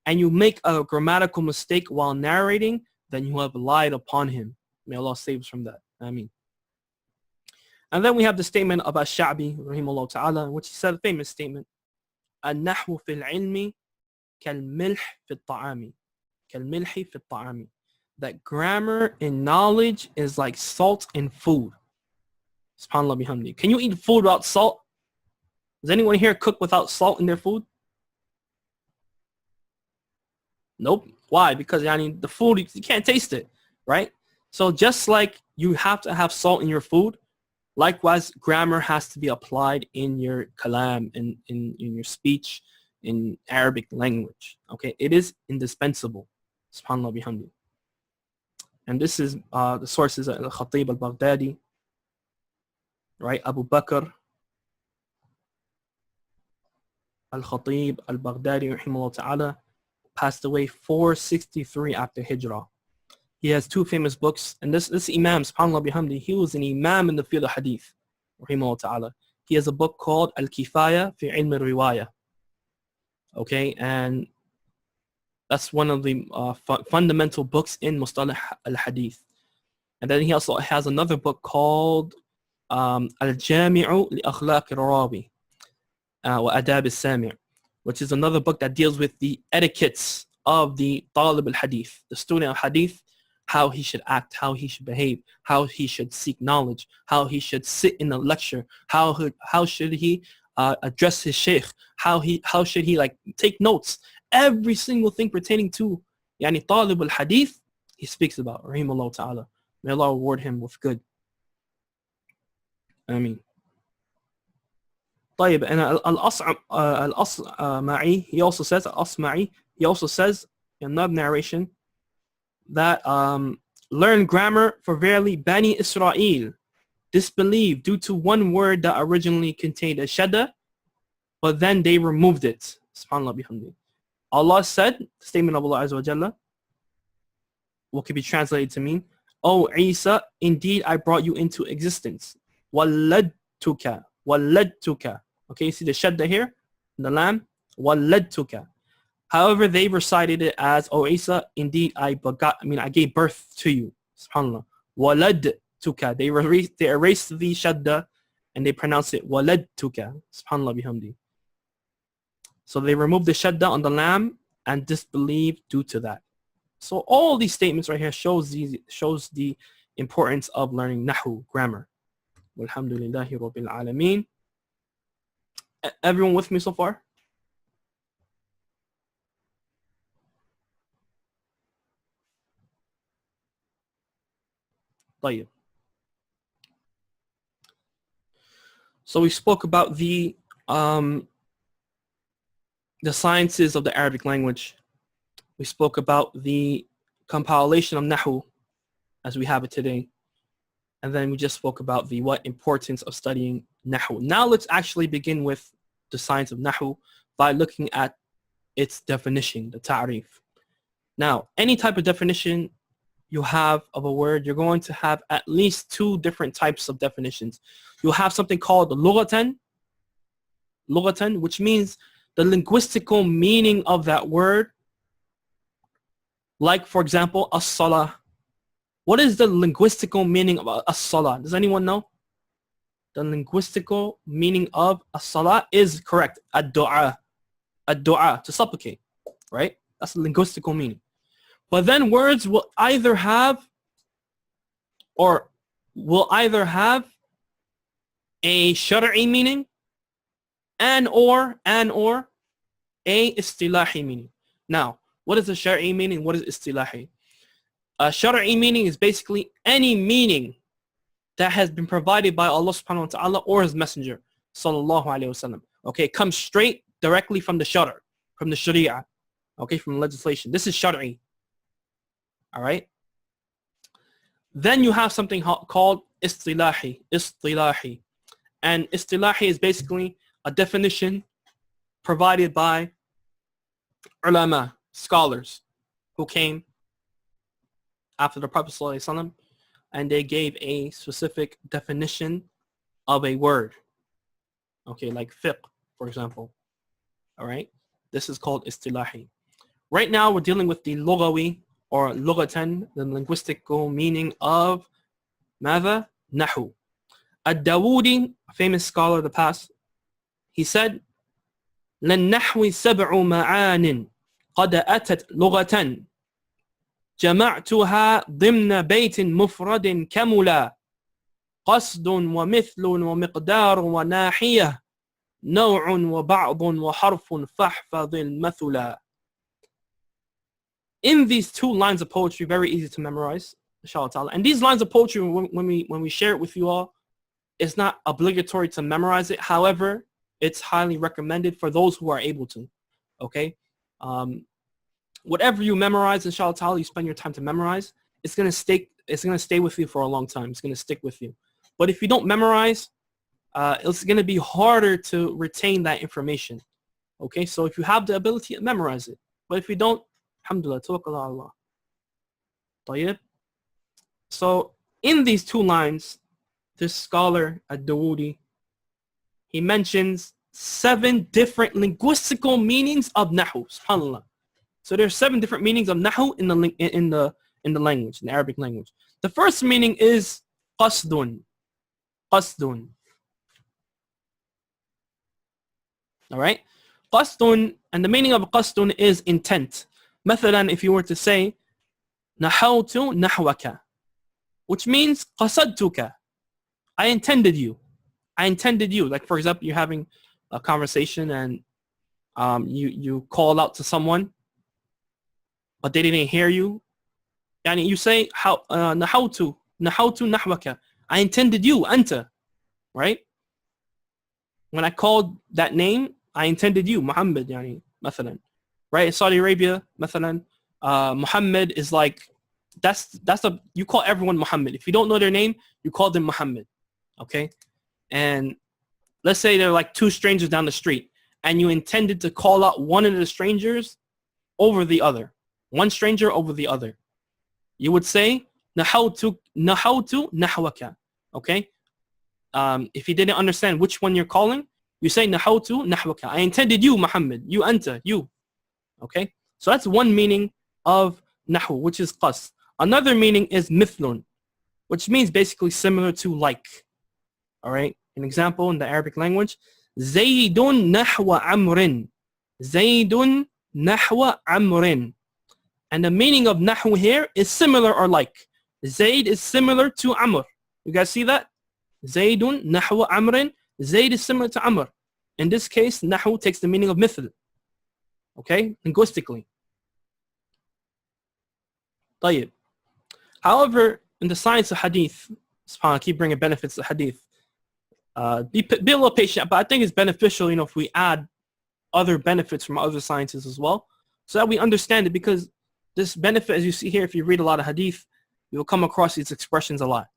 and you make a grammatical mistake while narrating, then you have lied upon him. May Allah save us from that. Ameen. And then we have the statement of Ash-Sha'bi, rahimahullah ta'ala, in which he said a famous statement, النحو في العلم كالملح في الطعام. كالملح في الطعام. That grammar and knowledge is like salt in food. SubhanAllah bihamdi. Can you eat food without salt? Does anyone here cook without salt in their food? Nope. Why? Because the food, you can't taste it, right? So just like you have to have salt in your food, likewise, grammar has to be applied in your kalam, in your speech, in Arabic language. Okay, it is indispensable. SubhanAllah bihamdi. And this is the sources of Al-Khatib al-Baghdadi, right? Abu Bakr, al-Khatib al-Baghdadi rahimahullah ta'ala passed away 463 after Hijrah. He has two famous books, and this Imam, subhanAllah bihamdi, he was an Imam in the field of Hadith, rahimahullah ta'ala. He has a book called Al-Kifaya fi Ilm al-Riwaya. Okay, and that's one of the fundamental books in Mustalah al-Hadith. And then he also has another book called Al-Jami'u li Akhlaq al-Rawi wa Adab al-Sami', which is another book that deals with the etiquettes of the Talib al-Hadith, the student of Hadith, how he should act, how he should behave, how he should seek knowledge, how he should sit in a lecture, how should he address his sheikh, how should he like take notes. Every single thing pertaining to yani Talib al-Hadith, he speaks about, rahimahullah ta'ala. May Allah reward him with good. Ameen. طيب, and al-Asma'i, he also says in another narration that learn grammar, for verily Bani Israel disbelieved due to one word that originally contained a shadda, but then they removed it. SubhanAllah bihamdi. Allah said, the statement of Allah Azza wa Jalla, what could be translated to mean, O Isa, indeed I brought you into existence. Waladtuka. Okay, you see the shadda here in the lam? Waladtuka. However, they recited it as, O Isa, indeed I gave birth to you. SubhanAllah. Waladtuka. They erased the shadda and they pronounced it waladtuka. SubhanAllah bihamdi. So they removed the shadda on the lam and disbelieved due to that. So all these statements right here shows the importance of learning nahwu, grammar. Walhamdulillahi Rabbil Alameen. Everyone with me so far? طيب. So we spoke about the sciences of the Arabic language. We spoke about the compilation of nahwu as we have it today. And then we just spoke about the importance of studying nahwu. Now let's actually begin with the science of nahwu by looking at its definition, the ta'rif. Now, any type of definition you have of a word, you're going to have at least two different types of definitions. You'll have something called lughatan, which means the linguistical meaning of that word. Like, for example, as-salah. What is the linguistical meaning of as-salah? Does anyone know? The linguistical meaning of as-salah is correct. Ad-du'a. Ad-du'a, to supplicate, right? That's the linguistical meaning. But then words will either have a shar'i meaning and or a istilahi meaning. Now, what is a shar'i meaning? What is istilahi? A shar'i meaning is basically any meaning that has been provided by Allah subhanahu wa ta'ala or his messenger sallallahu alayhi wasallam. Okay, comes straight directly from the shar', from the sharia, okay, from legislation. This is shar'i. All right. Then you have something called istilahi. And istilahi is basically a definition provided by ulama, scholars, who came after the Prophet ﷺ, and they gave a specific definition of a word. Okay, like fiqh, for example. All right. This is called istilahi. Right now we're dealing with the lughawi, or lughatan, the linguistical meaning of ماذا? Nahwu. Ad-Dawudi, a famous scholar of the past, he said, للنحو سبع معان قد أتت لغة جمعتها ضمن بيت مفرد كملا قصد ومثل ومقدار وناحية نوع وبعض وحرف فاحفظ المثلا. In these two lines of poetry, very easy to memorize, inshallah ta'ala. And these lines of poetry, when we share it with you all, it's not obligatory to memorize it. However, it's highly recommended for those who are able to. Okay? Whatever you memorize, inshallah ta'ala, you spend your time to memorize, it's gonna stay with you for a long time. It's gonna stick with you. But if you don't memorize, it's gonna be harder to retain that information. Okay, so if you have the ability, memorize it. But if you don't, alhamdulillah, tawakkal ala Allah. طيب. So in these two lines, this scholar Ad-Dawudi, he mentions 7 different linguistical meanings of nahw. SubhanAllah. So there's 7 different meanings of nahw in the language, in the Arabic language. The first meaning is qasdun. Qasdun. All right? Qasdun, and the meaning of qasdun is intent. مثلا, if you were to say nahawtu nahwaka, which means qasadtuka, I intended you. I intended you. Like, for example, you're having a conversation and you call out to someone, but they didn't hear you. And you say, nahawtu nahwaka, I intended you, anta, right? When I called that name, I intended you, Muhammad, yani, مثلا. Right? In Saudi Arabia, مثلا, Muhammad is like, you call everyone Muhammad. If you don't know their name, you call them Muhammad. Okay? And let's say they're like 2 strangers down the street, and you intended to call out one of the strangers over the other. One stranger over the other. You would say, nahawtu nahwaka. Okay? If you didn't understand which one you're calling, you say nahawtu nahwaka. I intended you, Muhammad. You, anta, you. Okay? So that's one meaning of nahw, which is qasd. Another meaning is mithlun, which means basically similar to like. All right? An example in the Arabic language, Zaydun nahwa amrin. Zaydun nahwa amrin. And the meaning of nahw here is similar or like. Zayd is similar to Amr. You guys see that? Zaydun nahwa amrin. Zayd is similar to Amr. In this case, nahw takes the meaning of mithl. Okay? Linguistically. طيب. However, in the science of hadith, subhanAllah, I keep bringing benefits to hadith. Be a little patient, but I think it's beneficial, if we add other benefits from other sciences as well, so that we understand it, because this benefit, as you see here, if you read a lot of hadith, you'll come across these expressions a lot.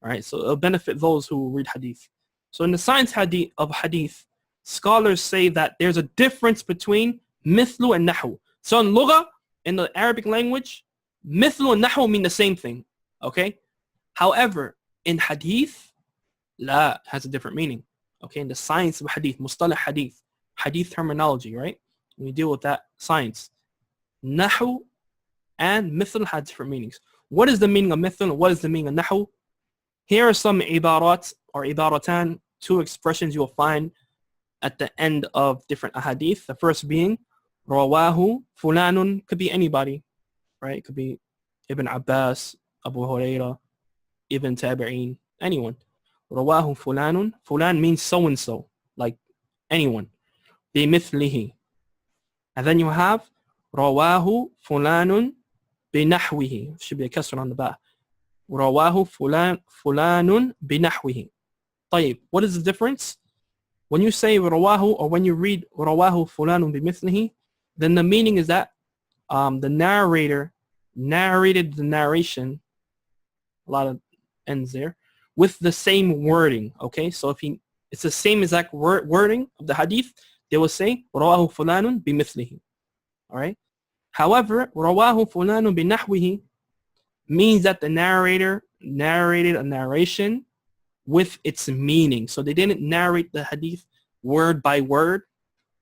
All right, so it'll benefit those who read hadith. So in the science of hadith, scholars say that there's a difference between mithlu and nahw. So in lugha, in the Arabic language, mithlu and nahw mean the same thing. Okay? However, in hadith, la has a different meaning. Okay, in the science of hadith, mustalah hadith, hadith terminology, right? We deal with that science. Nahw and mithl had different meanings. What is the meaning of mithl and what is the meaning of nahw? Here are some ibarat or ibaratan, 2 expressions you'll find at the end of different ahadith. The first being rawahu fulanun, could be anybody, right? It could be Ibn Abbas, Abu Hurairah, Ibn Tabi'een, anyone. Rawahu fulanun. Fulan means so-and-so, like anyone. Bimithlihi. And then you have rawahu fulanun binahwihi. Should be a kasr on the back. Rawahu fulanun binahwihi. طيب, what is the difference? When you say rawahu, or when you read rawahu fulanun bimithlihi, then the meaning is that the narrator narrated the narration, a lot of ends there, with the same wording. Okay, so if it's the same exact wording of the hadith, they will say rawahu fulanun bimithlihi. All right. However, rawahu fulanun binahwihi means that the narrator narrated a narration with its meaning. So they didn't narrate the hadith word by word,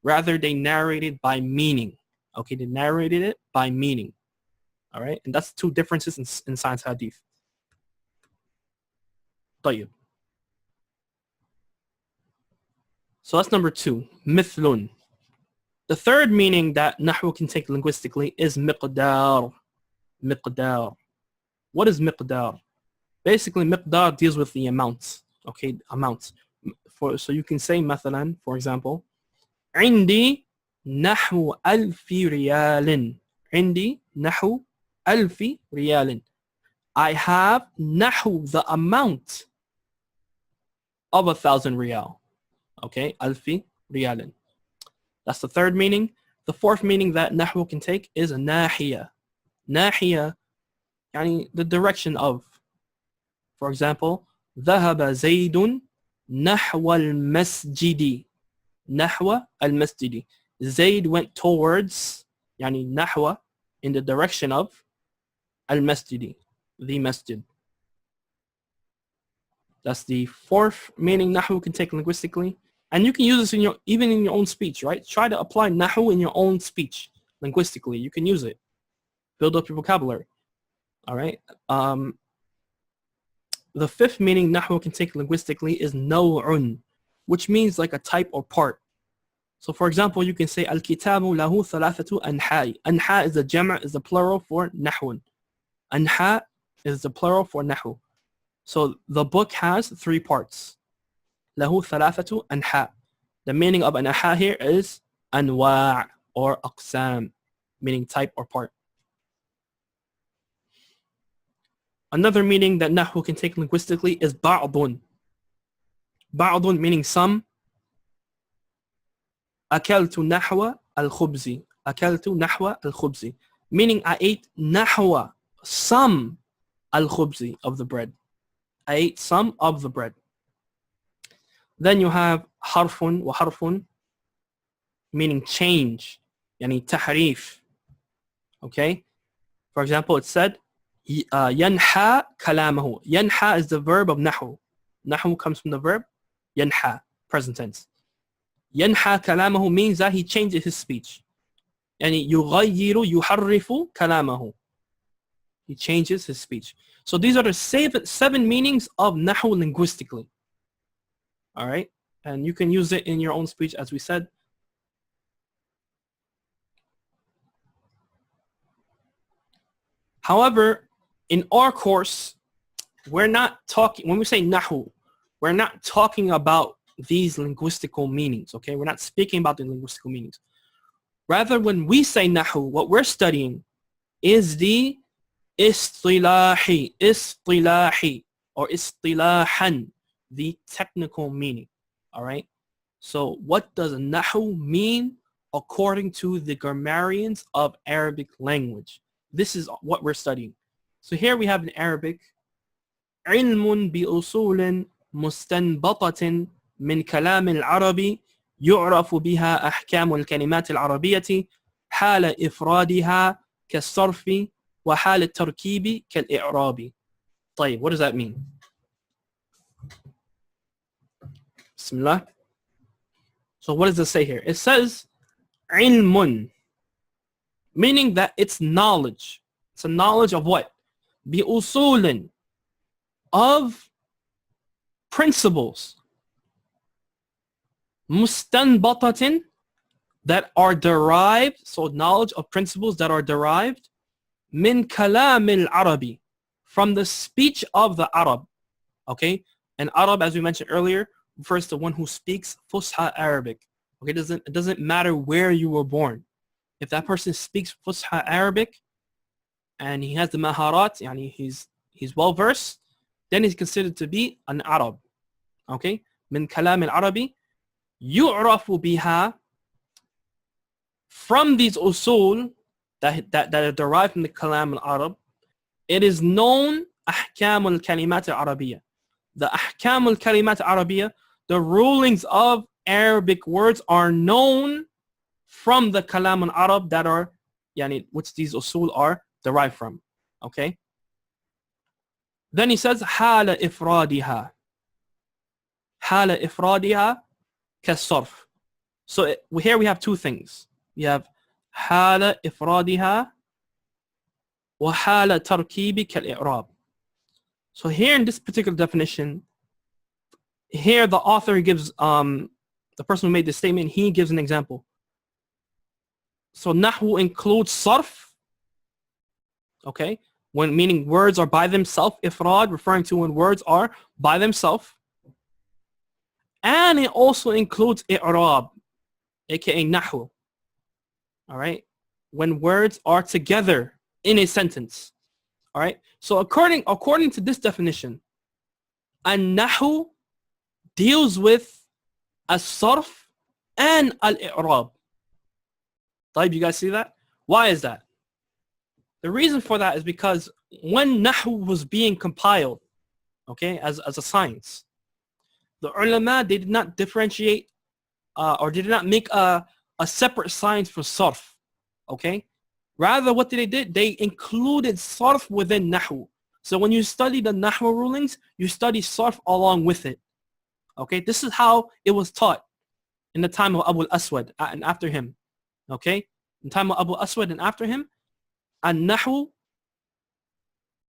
rather they narrated by meaning. Okay, they narrated it by meaning. All right, and that's 2 differences in science hadith. طيب. So that's number 2, mithlun. The third meaning that nahw can take linguistically is miqdar. Miqdar. What is miqdar? Basically, miqdar deals with the amounts. Okay, amounts. So you can say, مثلا, for example, عندي نحو 1000 ريال. عندي نحو 1000 ريال. I have nahw, the amount of 1,000 riyal. Okay, 1000 riyal. That's the third meaning. The fourth meaning that nahw can take is nahiya. Nahiya, yani the direction of. For example, ذهب زيد نحو المسجد. نحو المسجد. Zayd went towards يعني نحو in the direction of al-masjidi, the masjid. That's the fourth meaning nahwu can take linguistically. And you can use this in your even in your own speech, right? Try to apply nahwu in your own speech linguistically. You can use it. Build up your vocabulary. All right. The fifth meaning nahwu can take linguistically is naw'un, which means like a type or part. So for example, you can say al-kitabu lahu thalathatu anha'i. Anha is the jama' is the plural for nahwun. Anha is the plural for nahwu. So the book has 3 parts. له ثلاثة أنحاء. The meaning of أنحاء here is أنواع or أقسام, meaning type or part. Another meaning that nahwu can take linguistically is بعض. بعض meaning some. أكلت نحو الخبز. أكلت نحو الخبز. Meaning I ate نحو, some الخبز of the bread. I ate some of the bread. Then you have حرف وحرف, meaning change, يعني تحريف. Okay? For example, it said ينحى كلامه. ينحى is the verb of نحو. نحو comes from the verb ينحى, present tense. ينحى كلامه means that he changes his speech. يعني يغير يحرف كلامه. He changes his speech. So these are the 7 meanings of nahwu linguistically. All right? And you can use it in your own speech, as we said. However, in our course, we're not talking, when we say nahwu, we're not talking about these linguistical meanings, okay? We're not speaking about the linguistical meanings. Rather, when we say nahwu, what we're studying is the istilahi or istilahan, the technical meaning. All right. So what does nahwu mean according to the grammarians of Arabic language? This is what we're studying. So here we have in Arabic, علم بأصول مستنبطة من كلام العربي يعرف بها أحكام الكلمات العربية حال إفرادها كالصرف وحال التركيب كالإعراب. طيب, what does that mean? Bismillah. So what does it say here? It says علم, meaning that it's knowledge. It's a knowledge of what? بأصول, of principles. مستنبطة, that are derived, so knowledge of principles that are derived من كلام العربي, from the speech of the Arab. Okay? And Arab, as we mentioned earlier, refers to one who speaks Fusha Arabic. Okay, it doesn't matter where you were born. If that person speaks Fusha Arabic and he has the maharat, yani he's well versed, then he's considered to be an Arab. Okay? من كلام العربي يعرف بها, from these usul that are derived from the kalam al-Arab, it is known أحكام الكلمات العربية. The أحكام الكلمات العربية, the rulings of Arabic words are known from the kalam al-Arab that are, yani, which these usul are derived from. Okay? Then he says حال إفرادها. حال إفرادها كالصرف. So here we have 2 things. We have حال إفرادها وحال تركيب كالإعراب. So here in this particular definition, here the author gives, the person who made this statement, he gives an example. So nahwu includes sarf, okay, when meaning words are by themselves, ifrad referring to when words are by themselves, and it also includes i'rab, aka nahwu. All right, when words are together in a sentence. All right, so according to this definition, an-nahwu deals with as-sarf and al-i'rab. طيب, you guys see that? Why is that? The reason for that is because when nahwu was being compiled, okay, as a science, the ulama, they did not differentiate or did not make a a separate science for sarf. Okay? Rather, what they did, they included sarf within nahw. So when you study the nahw rulings, you study sarf along with it. Okay? This is how it was taught in the time of Abu al-Aswad and after him. Okay? In the time of Abu al-Aswad and after him, and nahw,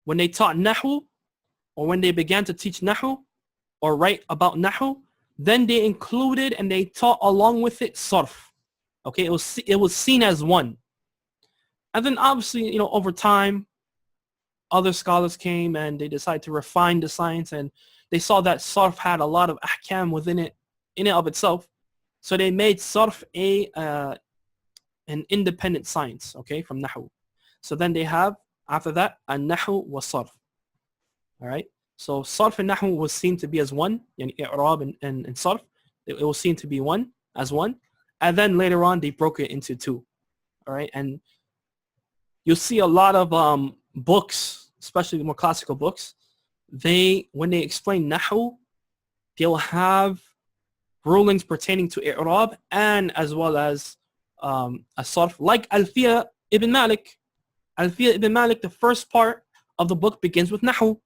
when they taught nahw, or when they began to teach nahw, or write about nahw, then they included and they taught along with it sarf. Okay? It was seen as one. And then obviously, over time, other scholars came and they decided to refine the science, and they saw that sarf had a lot of ahkam within it, in and of itself. So they made sarf an independent science, okay, from nahw. So then they have, after that, an-nahw wa sarf. All right? So sarf and nahw was seen to be as one, yani i'rab and sarf. It was seen to be one, as one. And then later on, they broke it into two. All right? And you'll see a lot of books, especially the more classical books, when they explain nahw, they'll have rulings pertaining to i'rab and as well as sarf, like Alfiya ibn Malik. Alfiya ibn Malik, the first part of the book begins with nahw,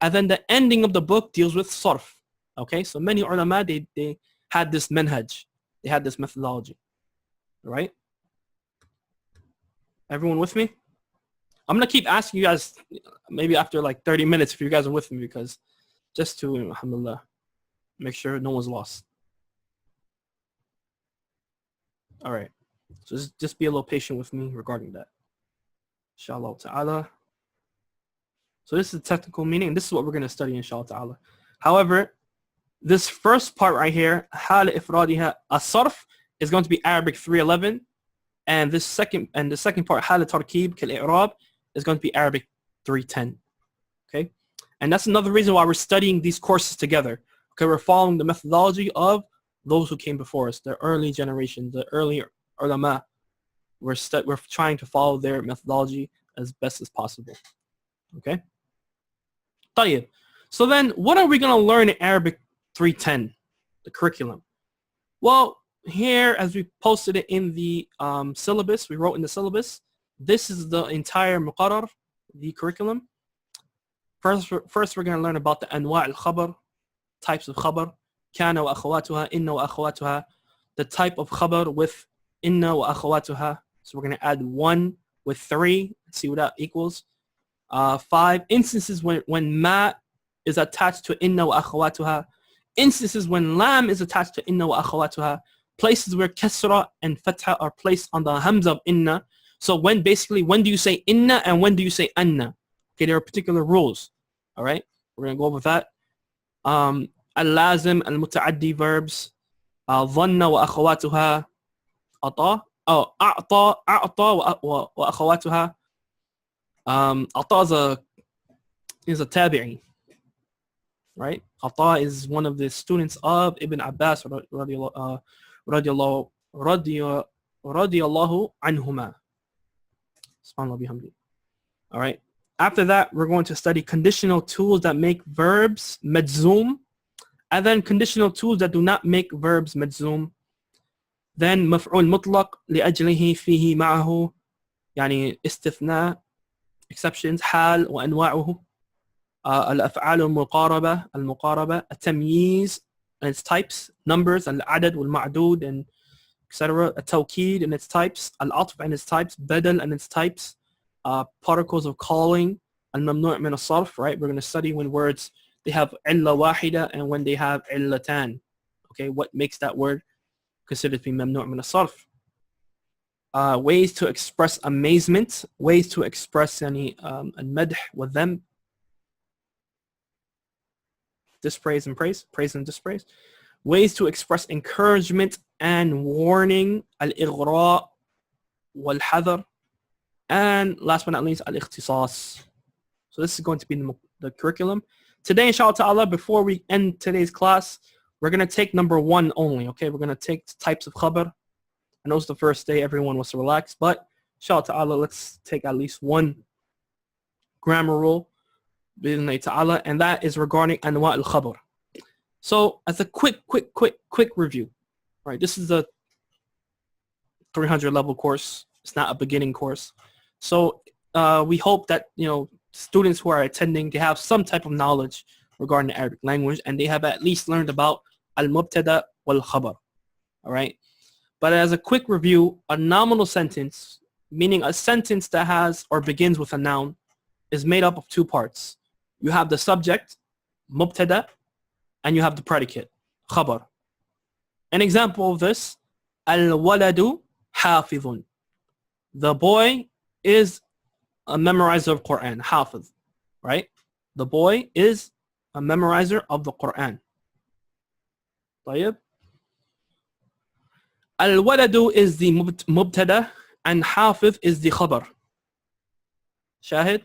and then the ending of the book deals with sarf. Okay, so many ulama, they had this manhaj, they had this methodology. All right? Everyone with me? I'm going to keep asking you guys maybe after like 30 minutes if you guys are with me, because just to, alhamdulillah, make sure no one's lost. All right. So just be a little patient with me regarding that. Inshallah ta'ala. So this is the technical meaning, and this is what we're going to study, inshallah ta'ala. However, this first part right here, hal ifradiha as-sarf, is going to be Arabic 311. And the second part, hal tarkib kal i'rab, is going to be Arabic 310. Okay? And that's another reason why we're studying these courses together. Okay, we're following the methodology of those who came before us, the early generation, the early ulama. We're trying to follow their methodology as best as possible. Okay? طيب. So then, what are we going to learn in Arabic 310, the curriculum? Well, here, as we posted it in the syllabus, we wrote in the syllabus, this is the entire muqarrar, the curriculum. First we're going to learn about the أنواع الخبر, types of khabar, كان وأخواتها, إن وأخواتها, the type of khabar with إن وأخواتها. So we're going to add 1 with 3, see what that equals. 5 instances when ma is attached to إن وأخواتها. Instances when lam is attached to إن وأخواتها. Places where kasra and fatha are placed on the hamza of inna. So when do you say inna and when do you say anna? Okay, there are particular rules. All right, we're going to go over that. Al-lazim, al-muta'addi verbs, dhanna wa akhawatuha, a'ta wa akhawatuha. A'ta is a tabi'i, right? A'ta is one of the students of Ibn Abbas radiyallahu anhuma. Subhanallah bihamdi. All right. After that, we're going to study conditional tools that make verbs majzoom, and then conditional tools that do not make verbs majzoom. Then مفعول مطلق لأجله فيه معه, يعني استثناء, exceptions, حال وأنواعه. الأفعال المقاربة, التمييز and its types, numbers, العدد والمعدود, and etc. التوكيد and its types, العطف and its types, بدل and its types, particles of calling, الممنوع من الصرف, right? We're going to study when words, they have إلا واحدة and when they have إلتان. Okay, what makes that word considered to be ممنوع من الصرف? Ways to express amazement, ways to express any المدح والذم, dispraise and praise, praise and dispraise. Ways to express encouragement and warning, al-ighra' wal-hadar. And last but not least, al-ikhtisas. So this is going to be the curriculum. Today, inshallah ta'ala, before we end today's class, we're going to take number 1 only, okay? We're going to take types of khabar. I know it's the first day, everyone wants to relax, but inshallah ta'ala, let's take at least 1 grammar rule, bi'idhnillahi ta'ala, and that is regarding أنواع الخبر. So as a quick review, right? This is the 300 level course. It's not a beginning course. So we hope that, you know, students who are attending, they have some type of knowledge regarding the Arabic language, and they have at least learned about al-mubtada wal-khabar. All right. But as a quick review, a nominal sentence, meaning a sentence that has or begins with a noun, is made up of two parts. You have the subject, mubtada, and you have the predicate, khabar. An example of this, al-waladu hafidhun. The boy is a memorizer of Quran, hafiz, right? The boy is a memorizer of the Quran. طيب. Al-waladu is the mubtada and hafiz is the khabar. Shahid?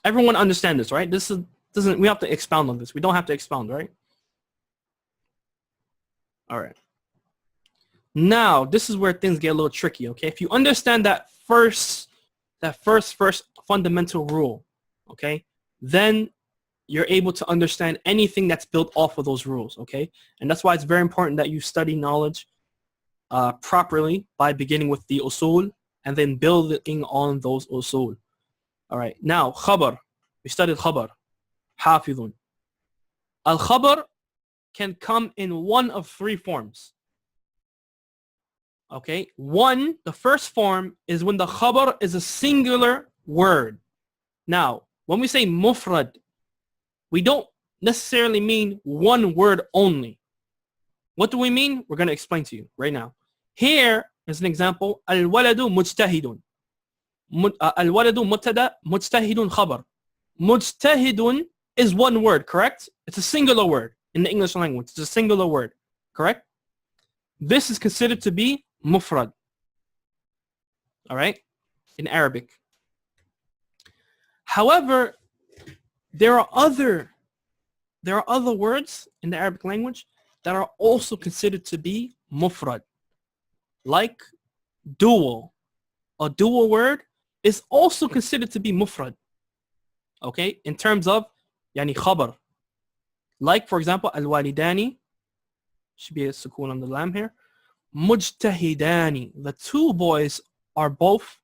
Everyone understand this, right? This doesn't, we have to expound on this. We don't have to expound, right? All right. Now, this is where things get a little tricky, okay? If you understand that first fundamental rule, okay, then you're able to understand anything that's built off of those rules, okay? And that's why it's very important that you study knowledge properly by beginning with the usul and then building on those usul. All right, now, khabar. We studied khabar, hafidhun. Al-khabar can come in one of three forms. Okay, one, the first form is when the khabar is a singular word. Now, when we say mufrad, we don't necessarily mean one word only. What do we mean? We're going to explain to you right now. Here is an example. Al-waladu mujtahidun. Al-waladu mubtada, mujtahidun khabar. Mujtahidun is one word, correct? It's a singular word in the English language. It's a singular word, correct? This is considered to be mufrad. All right? In Arabic. However, there are other words in the Arabic language that are also considered to be mufrad. Like dual. A dual word is also considered to be mufrad. Okay? In terms of yani khabar. Like, for example, al-walidani. Should be a sukoon on the lam here. Mujtahidani. The two boys are both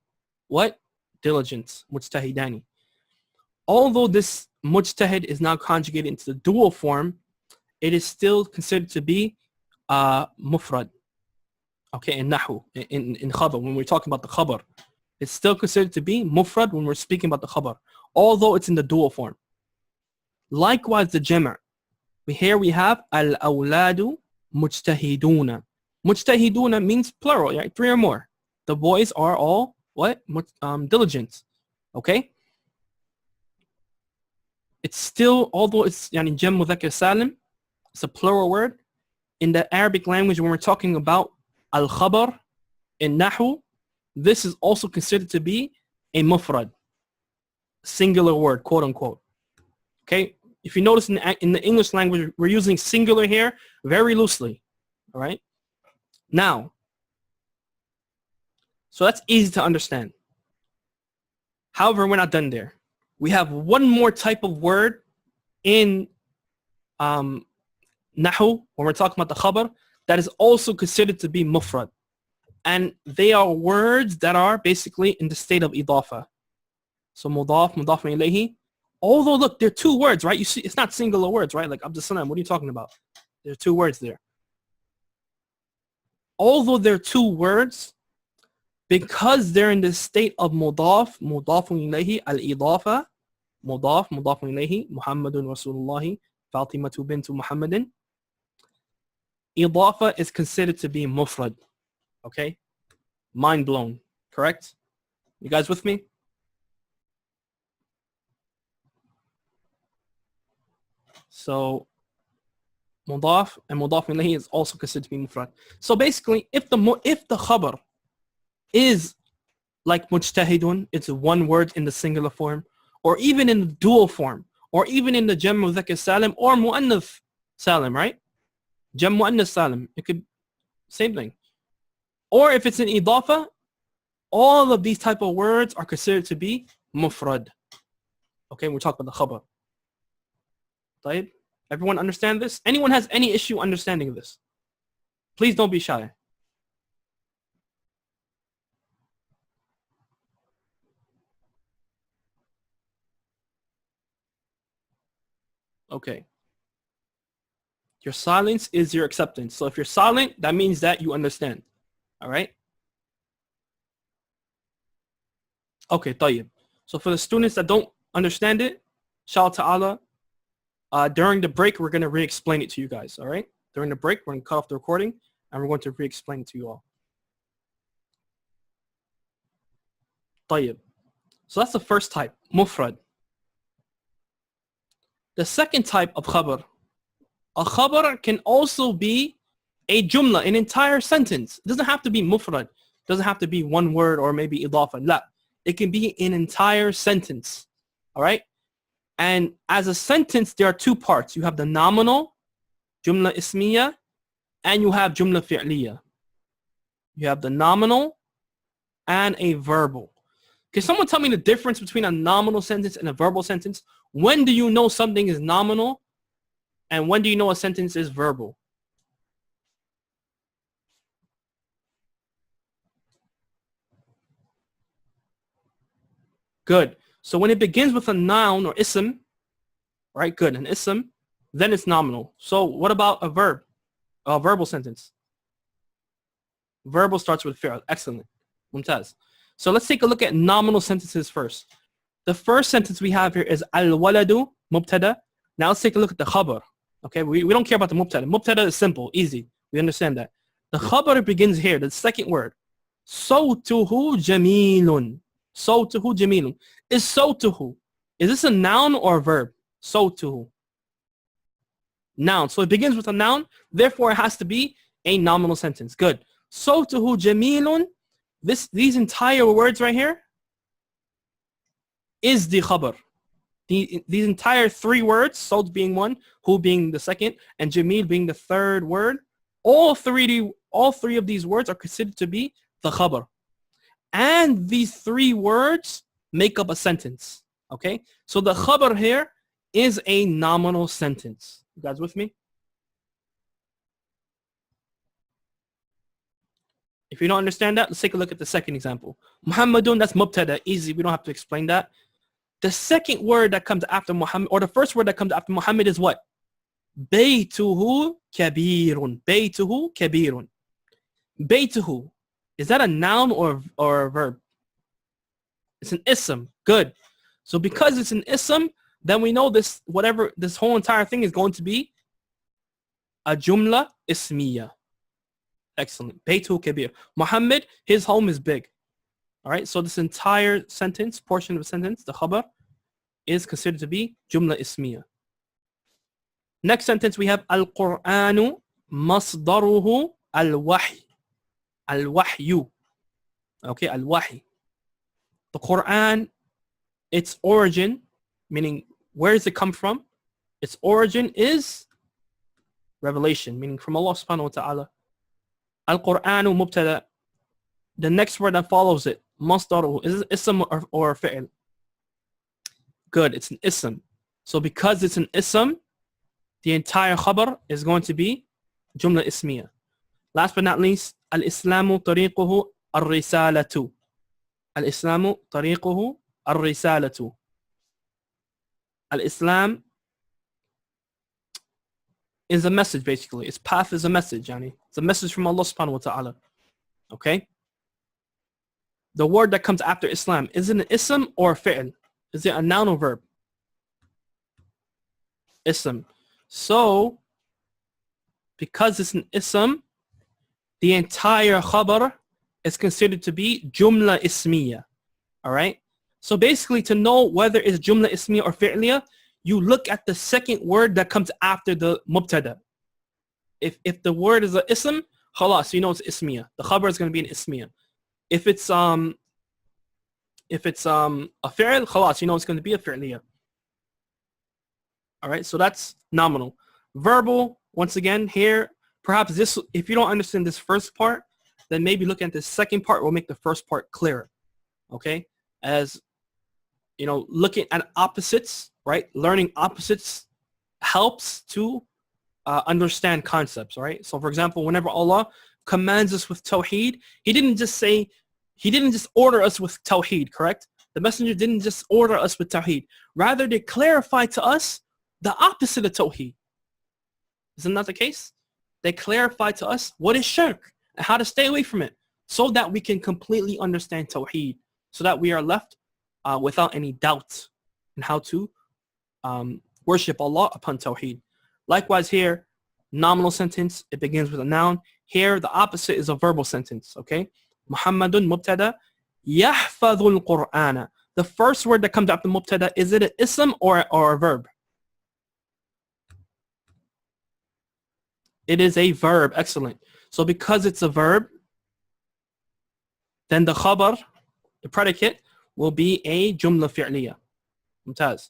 what? Diligent. Mujtahidani. Although this mujtahid is now conjugated into the dual form, it is still considered to be mufrad. Okay, in nahw, in khabar, when we're talking about the khabar, it's still considered to be mufrad when we're speaking about the khabar, although it's in the dual form. Likewise, the jama'. Here we have al-awladu mujtahiduna. Mujtahiduna means plural, right? Three or more. The boys are all what? Diligent. Okay? It's still, although it's yani jam mudhakkar salim, it's a plural word. In the Arabic language, when we're talking about al-khabar in nahw, this is also considered to be a mufrad, singular word, quote unquote. Okay? If you notice in the English language, we're using singular here very loosely. All right? Now, so that's easy to understand. However, we're not done there. We have one more type of word in nahw, when we're talking about the khabar, that is also considered to be mufrad. And they are words that are basically in the state of idafa. So mudaf, mudaf ilayhi. Although, look, they're two words, right? You see, it's not singular words, right? Like Abdus Salam, what are you talking about? There are two words there. Although they're two words, because they're in the state of mudaf, mudafun ilayhi, al-idafa, mudaf, mudafun ilayhi, Muhammadun Rasulullah, Fatimatu bintu Muhammadin, idafa is considered to be mufrad. Okay? Mind blown. Correct? You guys with me? So mudaf and mudaf ilayhi is also considered to be mufrad. So basically, if the khabar is like mujtahidun, it's one word in the singular form, or even in the dual form, or even in the jam' mudhakkar salim or mu'annath salim, right? Jam' mu'annath salim, it could, same thing. Or if it's an idafa, all of these type of words are considered to be mufrad. Okay, we're talking about the khabar. طيب? Everyone understand this? Anyone has any issue understanding this? Please don't be shy. Okay. Your silence is your acceptance. So if you're silent, that means that you understand. All right? Okay, طيب. So for the students that don't understand it, inshallah ta'ala, during the break, we're going to re-explain it to you guys. All right? During the break, we're going to cut off the recording and we're going to re-explain it to you all. طيب. So that's the first type, mufrad. The second type of khabar. A khabar can also be a jumla, an entire sentence. It doesn't have to be mufrad. It doesn't have to be one word or maybe idafa. La. It can be an entire sentence. All right? And as a sentence, there are two parts. You have the nominal, jumla ismiya, and you have jumla fi'liya. You have the nominal and a verbal. Can someone tell me the difference between a nominal sentence and a verbal sentence? When do you know something is nominal? And when do you know a sentence is verbal? Good. So when it begins with a noun or ism, right? Good. An ism, then it's nominal. So what about a verb? A verbal sentence. Verbal starts with fi'l. Excellent. Mumtaz. So let's take a look at nominal sentences first. The first sentence we have here is al-waladu mubtada. Now let's take a look at the khabar. Okay, we don't care about the mubtada. Mubtada is simple, easy. We understand that. The khabar begins here, the second word. Sawtuhu jamilun. Sawtuhu jamilun. Is sawtuhu, is this a noun or a verb? Sawtuhu. Noun. So it begins with a noun, therefore it has to be a nominal sentence. Good. Sawtuhu jamilun. These entire words right here is the khabar. These entire three words, sawt being one, hu being the second, and jamil being the third word, all three of these words are considered to be the khabar. And these three words make up a sentence. Okay? So the khabar here is a nominal sentence. You guys with me? If you don't understand that, let's take a look at the second example. Muhammadun, that's mubtada, easy, we don't have to explain that. The second word that comes after Muhammad, or the first word that comes after Muhammad is what? Baytuhu kabirun. Baytuhu kabirun. Baytuhu. Is that a noun or a verb? It's an ism. Good. So because it's an ism, then we know this whole entire thing is going to be a jumla ismiya. Excellent. Baytuhu kabir. Muhammad, his home is big. All right, so this entire sentence, portion of a sentence, the khabar, is considered to be jumla ismiya. Next sentence we have al-Qur'anu masdaruhu al-wahy. Al-wahyu. Okay, al-wahy. The Quran, its origin, meaning where does it come from? Its origin is revelation, meaning from Allah subhanahu wa ta'ala. Al-Qur'anu mubtada. The next word that follows it, masdaruhu, is it ism or fi'l? Good, it's an ism. So because it's an ism, the entire khabar is going to be jumla ismiya. Last but not least, al-islamu tariquhu ar-risalatu. Al-islamu tariquhu ar-risalatu. Al-Islam is a message, basically. Its path is a message, yani. It's a message from Allah subhanahu wa ta'ala. Okay? The word that comes after Islam, is it an ism or a fi'l? Is it a noun or verb? Ism. So, because it's an ism, the entire khabar is considered to be jumla ismiya. All right? So basically, to know whether it's jumla ismiya or fi'liya, you look at the second word that comes after the mubtada. If the word is an ism, khalas, you know it's ismiya. The khabar is going to be an ismiya. If it's a fi'l, khalas, you know it's going to be a fi'liya. All right, so that's nominal. Verbal, once again, here, perhaps this, if you don't understand this first part, then maybe look at the second part will make the first part clearer. Okay, as you know, looking at opposites, right? Learning opposites helps to understand concepts, right? So for example, whenever Allah commands us with tawheed, he didn't just order us with tawheed, correct? The messenger didn't just order us with tawheed. Rather, they clarify to us the opposite of tawheed. Isn't that the case? They clarify to us what is shirk and how to stay away from it so that we can completely understand tawheed, so that we are left without any doubt in how to worship Allah upon tawheed. Likewise here, nominal sentence, it begins with a noun. Here, the opposite is a verbal sentence, okay? Muhammadun mubtada, yahfadhul Qur'ana. The first word that comes after mubtada, is it an ism or a verb? It is a verb. Excellent. So because it's a verb, then the khabar, the predicate, will be a jumla fi'liya. Mumtaz.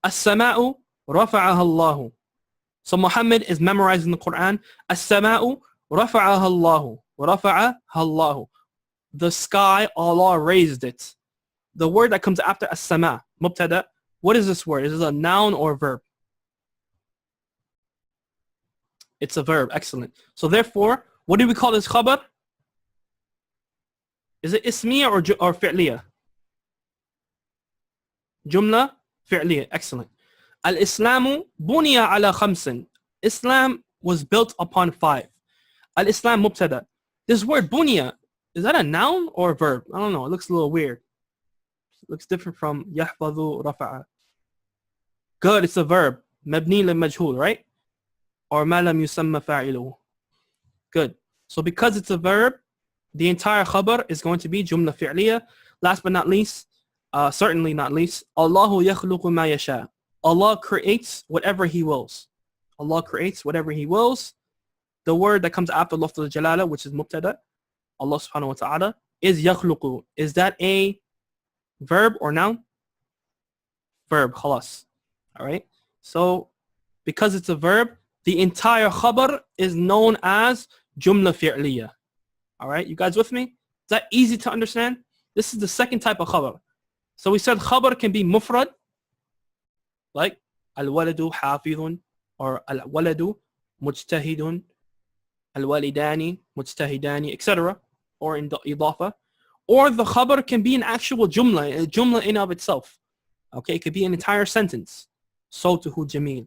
As-sama'u rafa'aha Allahu. So Muhammad is memorizing the Quran. As-sama'u rafa'aha Allahu. Rafa'aha Allahu. The sky, Allah raised it. The word that comes after as-sama, mubtada, what is this word? Is it a noun or a verb? It's a verb. Excellent. So therefore, what do we call this khabar? Is it ismiya or fi'liya? Jumla fi'liya. Excellent. Al-Islamu buniya ala khamsin. Islam was built upon 5. Al-Islam mubtada. This word buniya, is that a noun or a verb? I don't know. It looks a little weird. It looks different from yahfadhu rafa'a. Good. It's a verb. Mabni lil-majhul, right? Or ma lam yusamma fa'iluhu. Good. So because it's a verb, the entire khabar is going to be jumla fi'liya. Last but not least, certainly not least, Allahu yakhluqu ma yasha. Allah creates whatever He wills. Allah creates whatever He wills. The word that comes after lafz al-jalala, which is mubtada, Allah subhanahu wa ta'ala, is yakhluqu. Is that a verb or noun? Verb, khalas. All right. So because it's a verb, the entire khabar is known as jumla fi'liya. All right, you guys with me? Is that easy to understand? This is the second type of khabar. So we said khabar can be mufrad, like al-waladu hafidun, or al-waladu mujtahidun, al-walidani mujtahidani, etc., or in the idafa. Or the khabar can be an actual jumla, a jumla in of itself. Okay, it could be an entire sentence. Sawtuhu jameel.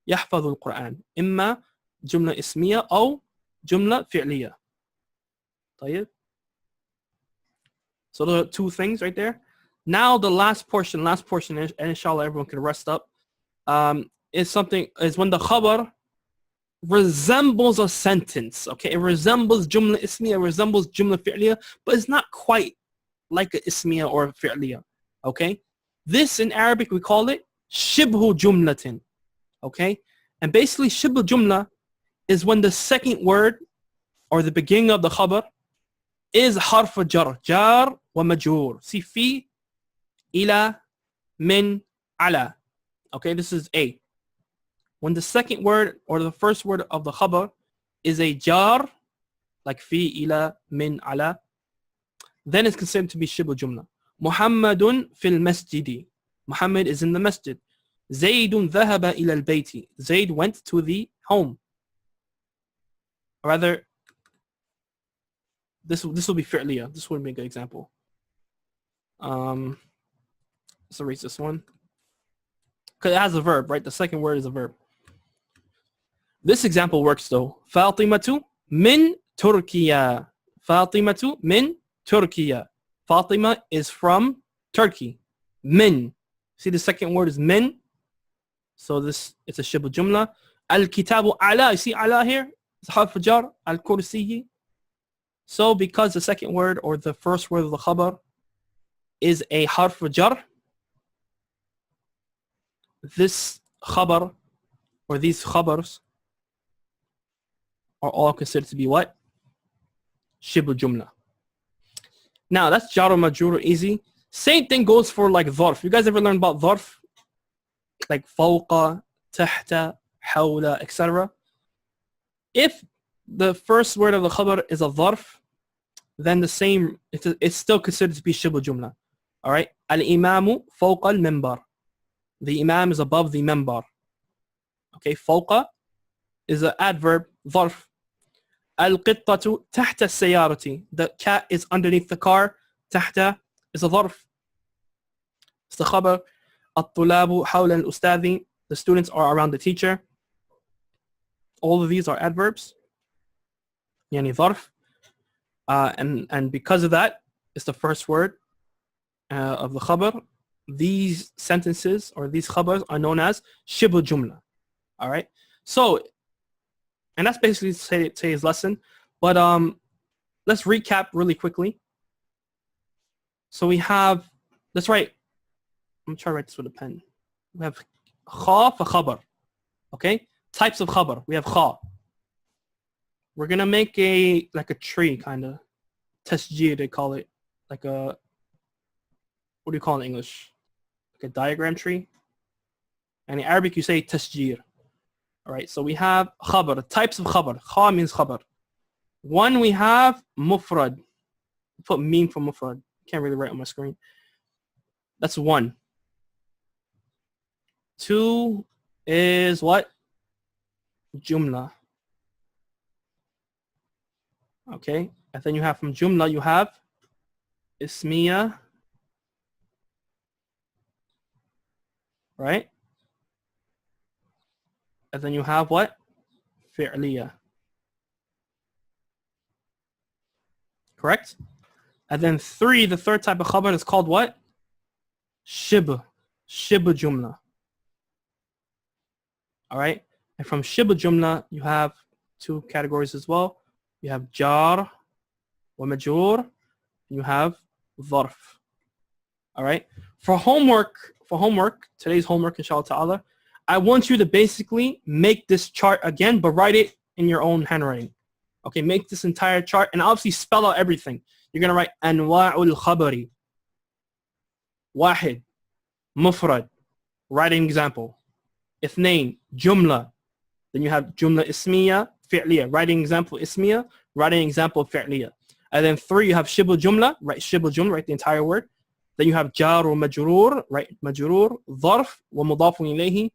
يحفظ القرآن إما جملة اسمية أو جملة فعلية. طيب. So there are 2 things right there. Now the last portion, and inshallah everyone can rest up, is when the khabar resembles a sentence. Okay, it resembles jumla ismiya, it resembles jumla fi'liya, but it's not quite like a ismiya or a fi'liya. Okay, this in Arabic we call it shibhu jumlatin. Okay, and basically shibhu jumla is when the second word or the beginning of the khabar is harf jar wa majur. See, fi, ila, min, ala. Okay, this is A. When the second word or the first word of the khabar is a jar, like fi, ila, min, ala, then it's considered to be shibhu jumla. Muhammadun fil masjidi. Muhammad is in the masjid. Zaydun dhahaba ila al-bayti. Zayd went to the home. Or rather, this will be fi'liya. This would be a good example. Let's erase this one. Because it has a verb, right? The second word is a verb. This example works though. Fatimatu min Turkiya. Fatimatu min Turkiya. Fatima is from Turkey. Min. See, the second word is min. So it's a shibh jumla. Al-kitabu ala. You see ala here? It's harf jar. Al-kursiyi. So because the second word or the first word of the khabar is a harf jar, this khabar or these khabars are all considered to be what? Shibh jumla. Now that's jar majrur, easy. Same thing goes for like dharf. You guys ever learn about dharf? Like fawqa, tahta, hawla, etc. If the first word of the khabar is a dharf, then the same, it's still considered to be shibh jumla. All right? Al-imamu fawqa al-mimbar. The imam is above the mimbar. Okay, fawqa is an adverb, dharf. Al-qittatu tahta as-sayyarati. The cat is underneath the car. Tahta is a dharf. It's the khabar. الطلاب حول الأستاذ the students are around the teacher. All of these are adverbs. يعني ظرف. And because of that, it's the first word of the khabar. These sentences or these khabars are known as shibh jumla. All right. So, and that's basically today's lesson. But let's recap really quickly. So we have, let's write, I'm trying to write this with a pen. We have kha for khabar. Okay. Types of khabar. We have kha. We're going to make like a tree kind of. Tasjir, they call it. Like a, what do you call it in English? Like a diagram tree. And in Arabic, you say tasjir. All right, so we have khabar, types of khabar. Kha means khabar. One, we have mufrad. Put meme for mufrad. Can't really write on my screen. That's one. Two is what? Jumla. Okay, and then you have from jumla, you have ismiya. Right? And then you have what? Fi'liya. Correct? And then three, the third type of khabar is called what? Shibh. Shibh jumla. All right? And from shibh jumla, you have two categories as well. You have jar wa majroor. You have dharf. All right? For homework, today's homework, inshallah ta'ala, I want you to basically make this chart again, but write it in your own handwriting. Okay, make this entire chart and obviously spell out everything. You're going to write أنواع الخبر. واحد مفرد. Write an example. اثنين جملة. Then you have جملة اسمية فعلية. Write an example اسمية. Write an example فعلية. And then three, you have شبه جملة. Write شبه جملة. Write the entire word. Then you have جار ومجرور. Write مجرور. ظرف ومضاف إليه.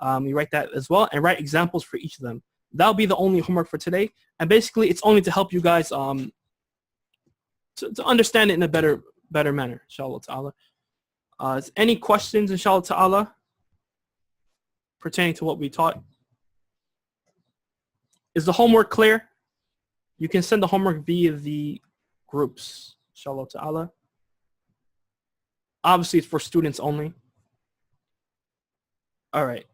You write that as well and write examples for each of them. That'll be the only homework for today. And basically, it's only to help you guys to understand it in a better manner, inshallah ta'ala. Is any questions, inshallah ta'ala, pertaining to what we taught? Is the homework clear? You can send the homework via the groups, inshallah ta'ala. Obviously, it's for students only. All right.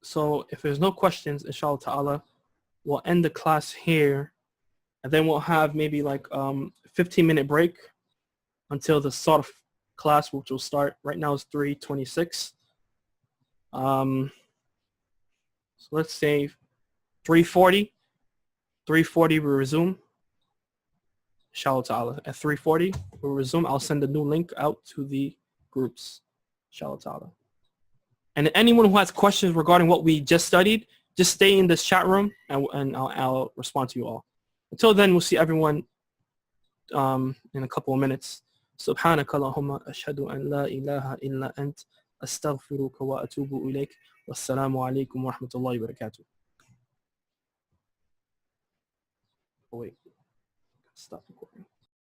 So if there's no questions, inshallah ta'ala, we'll end the class here. And then we'll have maybe like 15-minute break until the sarf class, which will start. Right now it's 3:26. So let's say 3:40. 3:40 we resume. Inshallah ta'ala. At 3:40 we'll resume. I'll send a new link out to the groups. Inshallah ta'ala. And anyone who has questions regarding what we just studied, just stay in this chat room and I'll respond to you all. Until then, we'll see everyone in a couple of minutes. سبحانك اللهم أشهد أن لا إله إلا أنت أستغفرك وأتوب إليك والسلام عليكم ورحمة الله وبركاته. Oh wait, stop recording.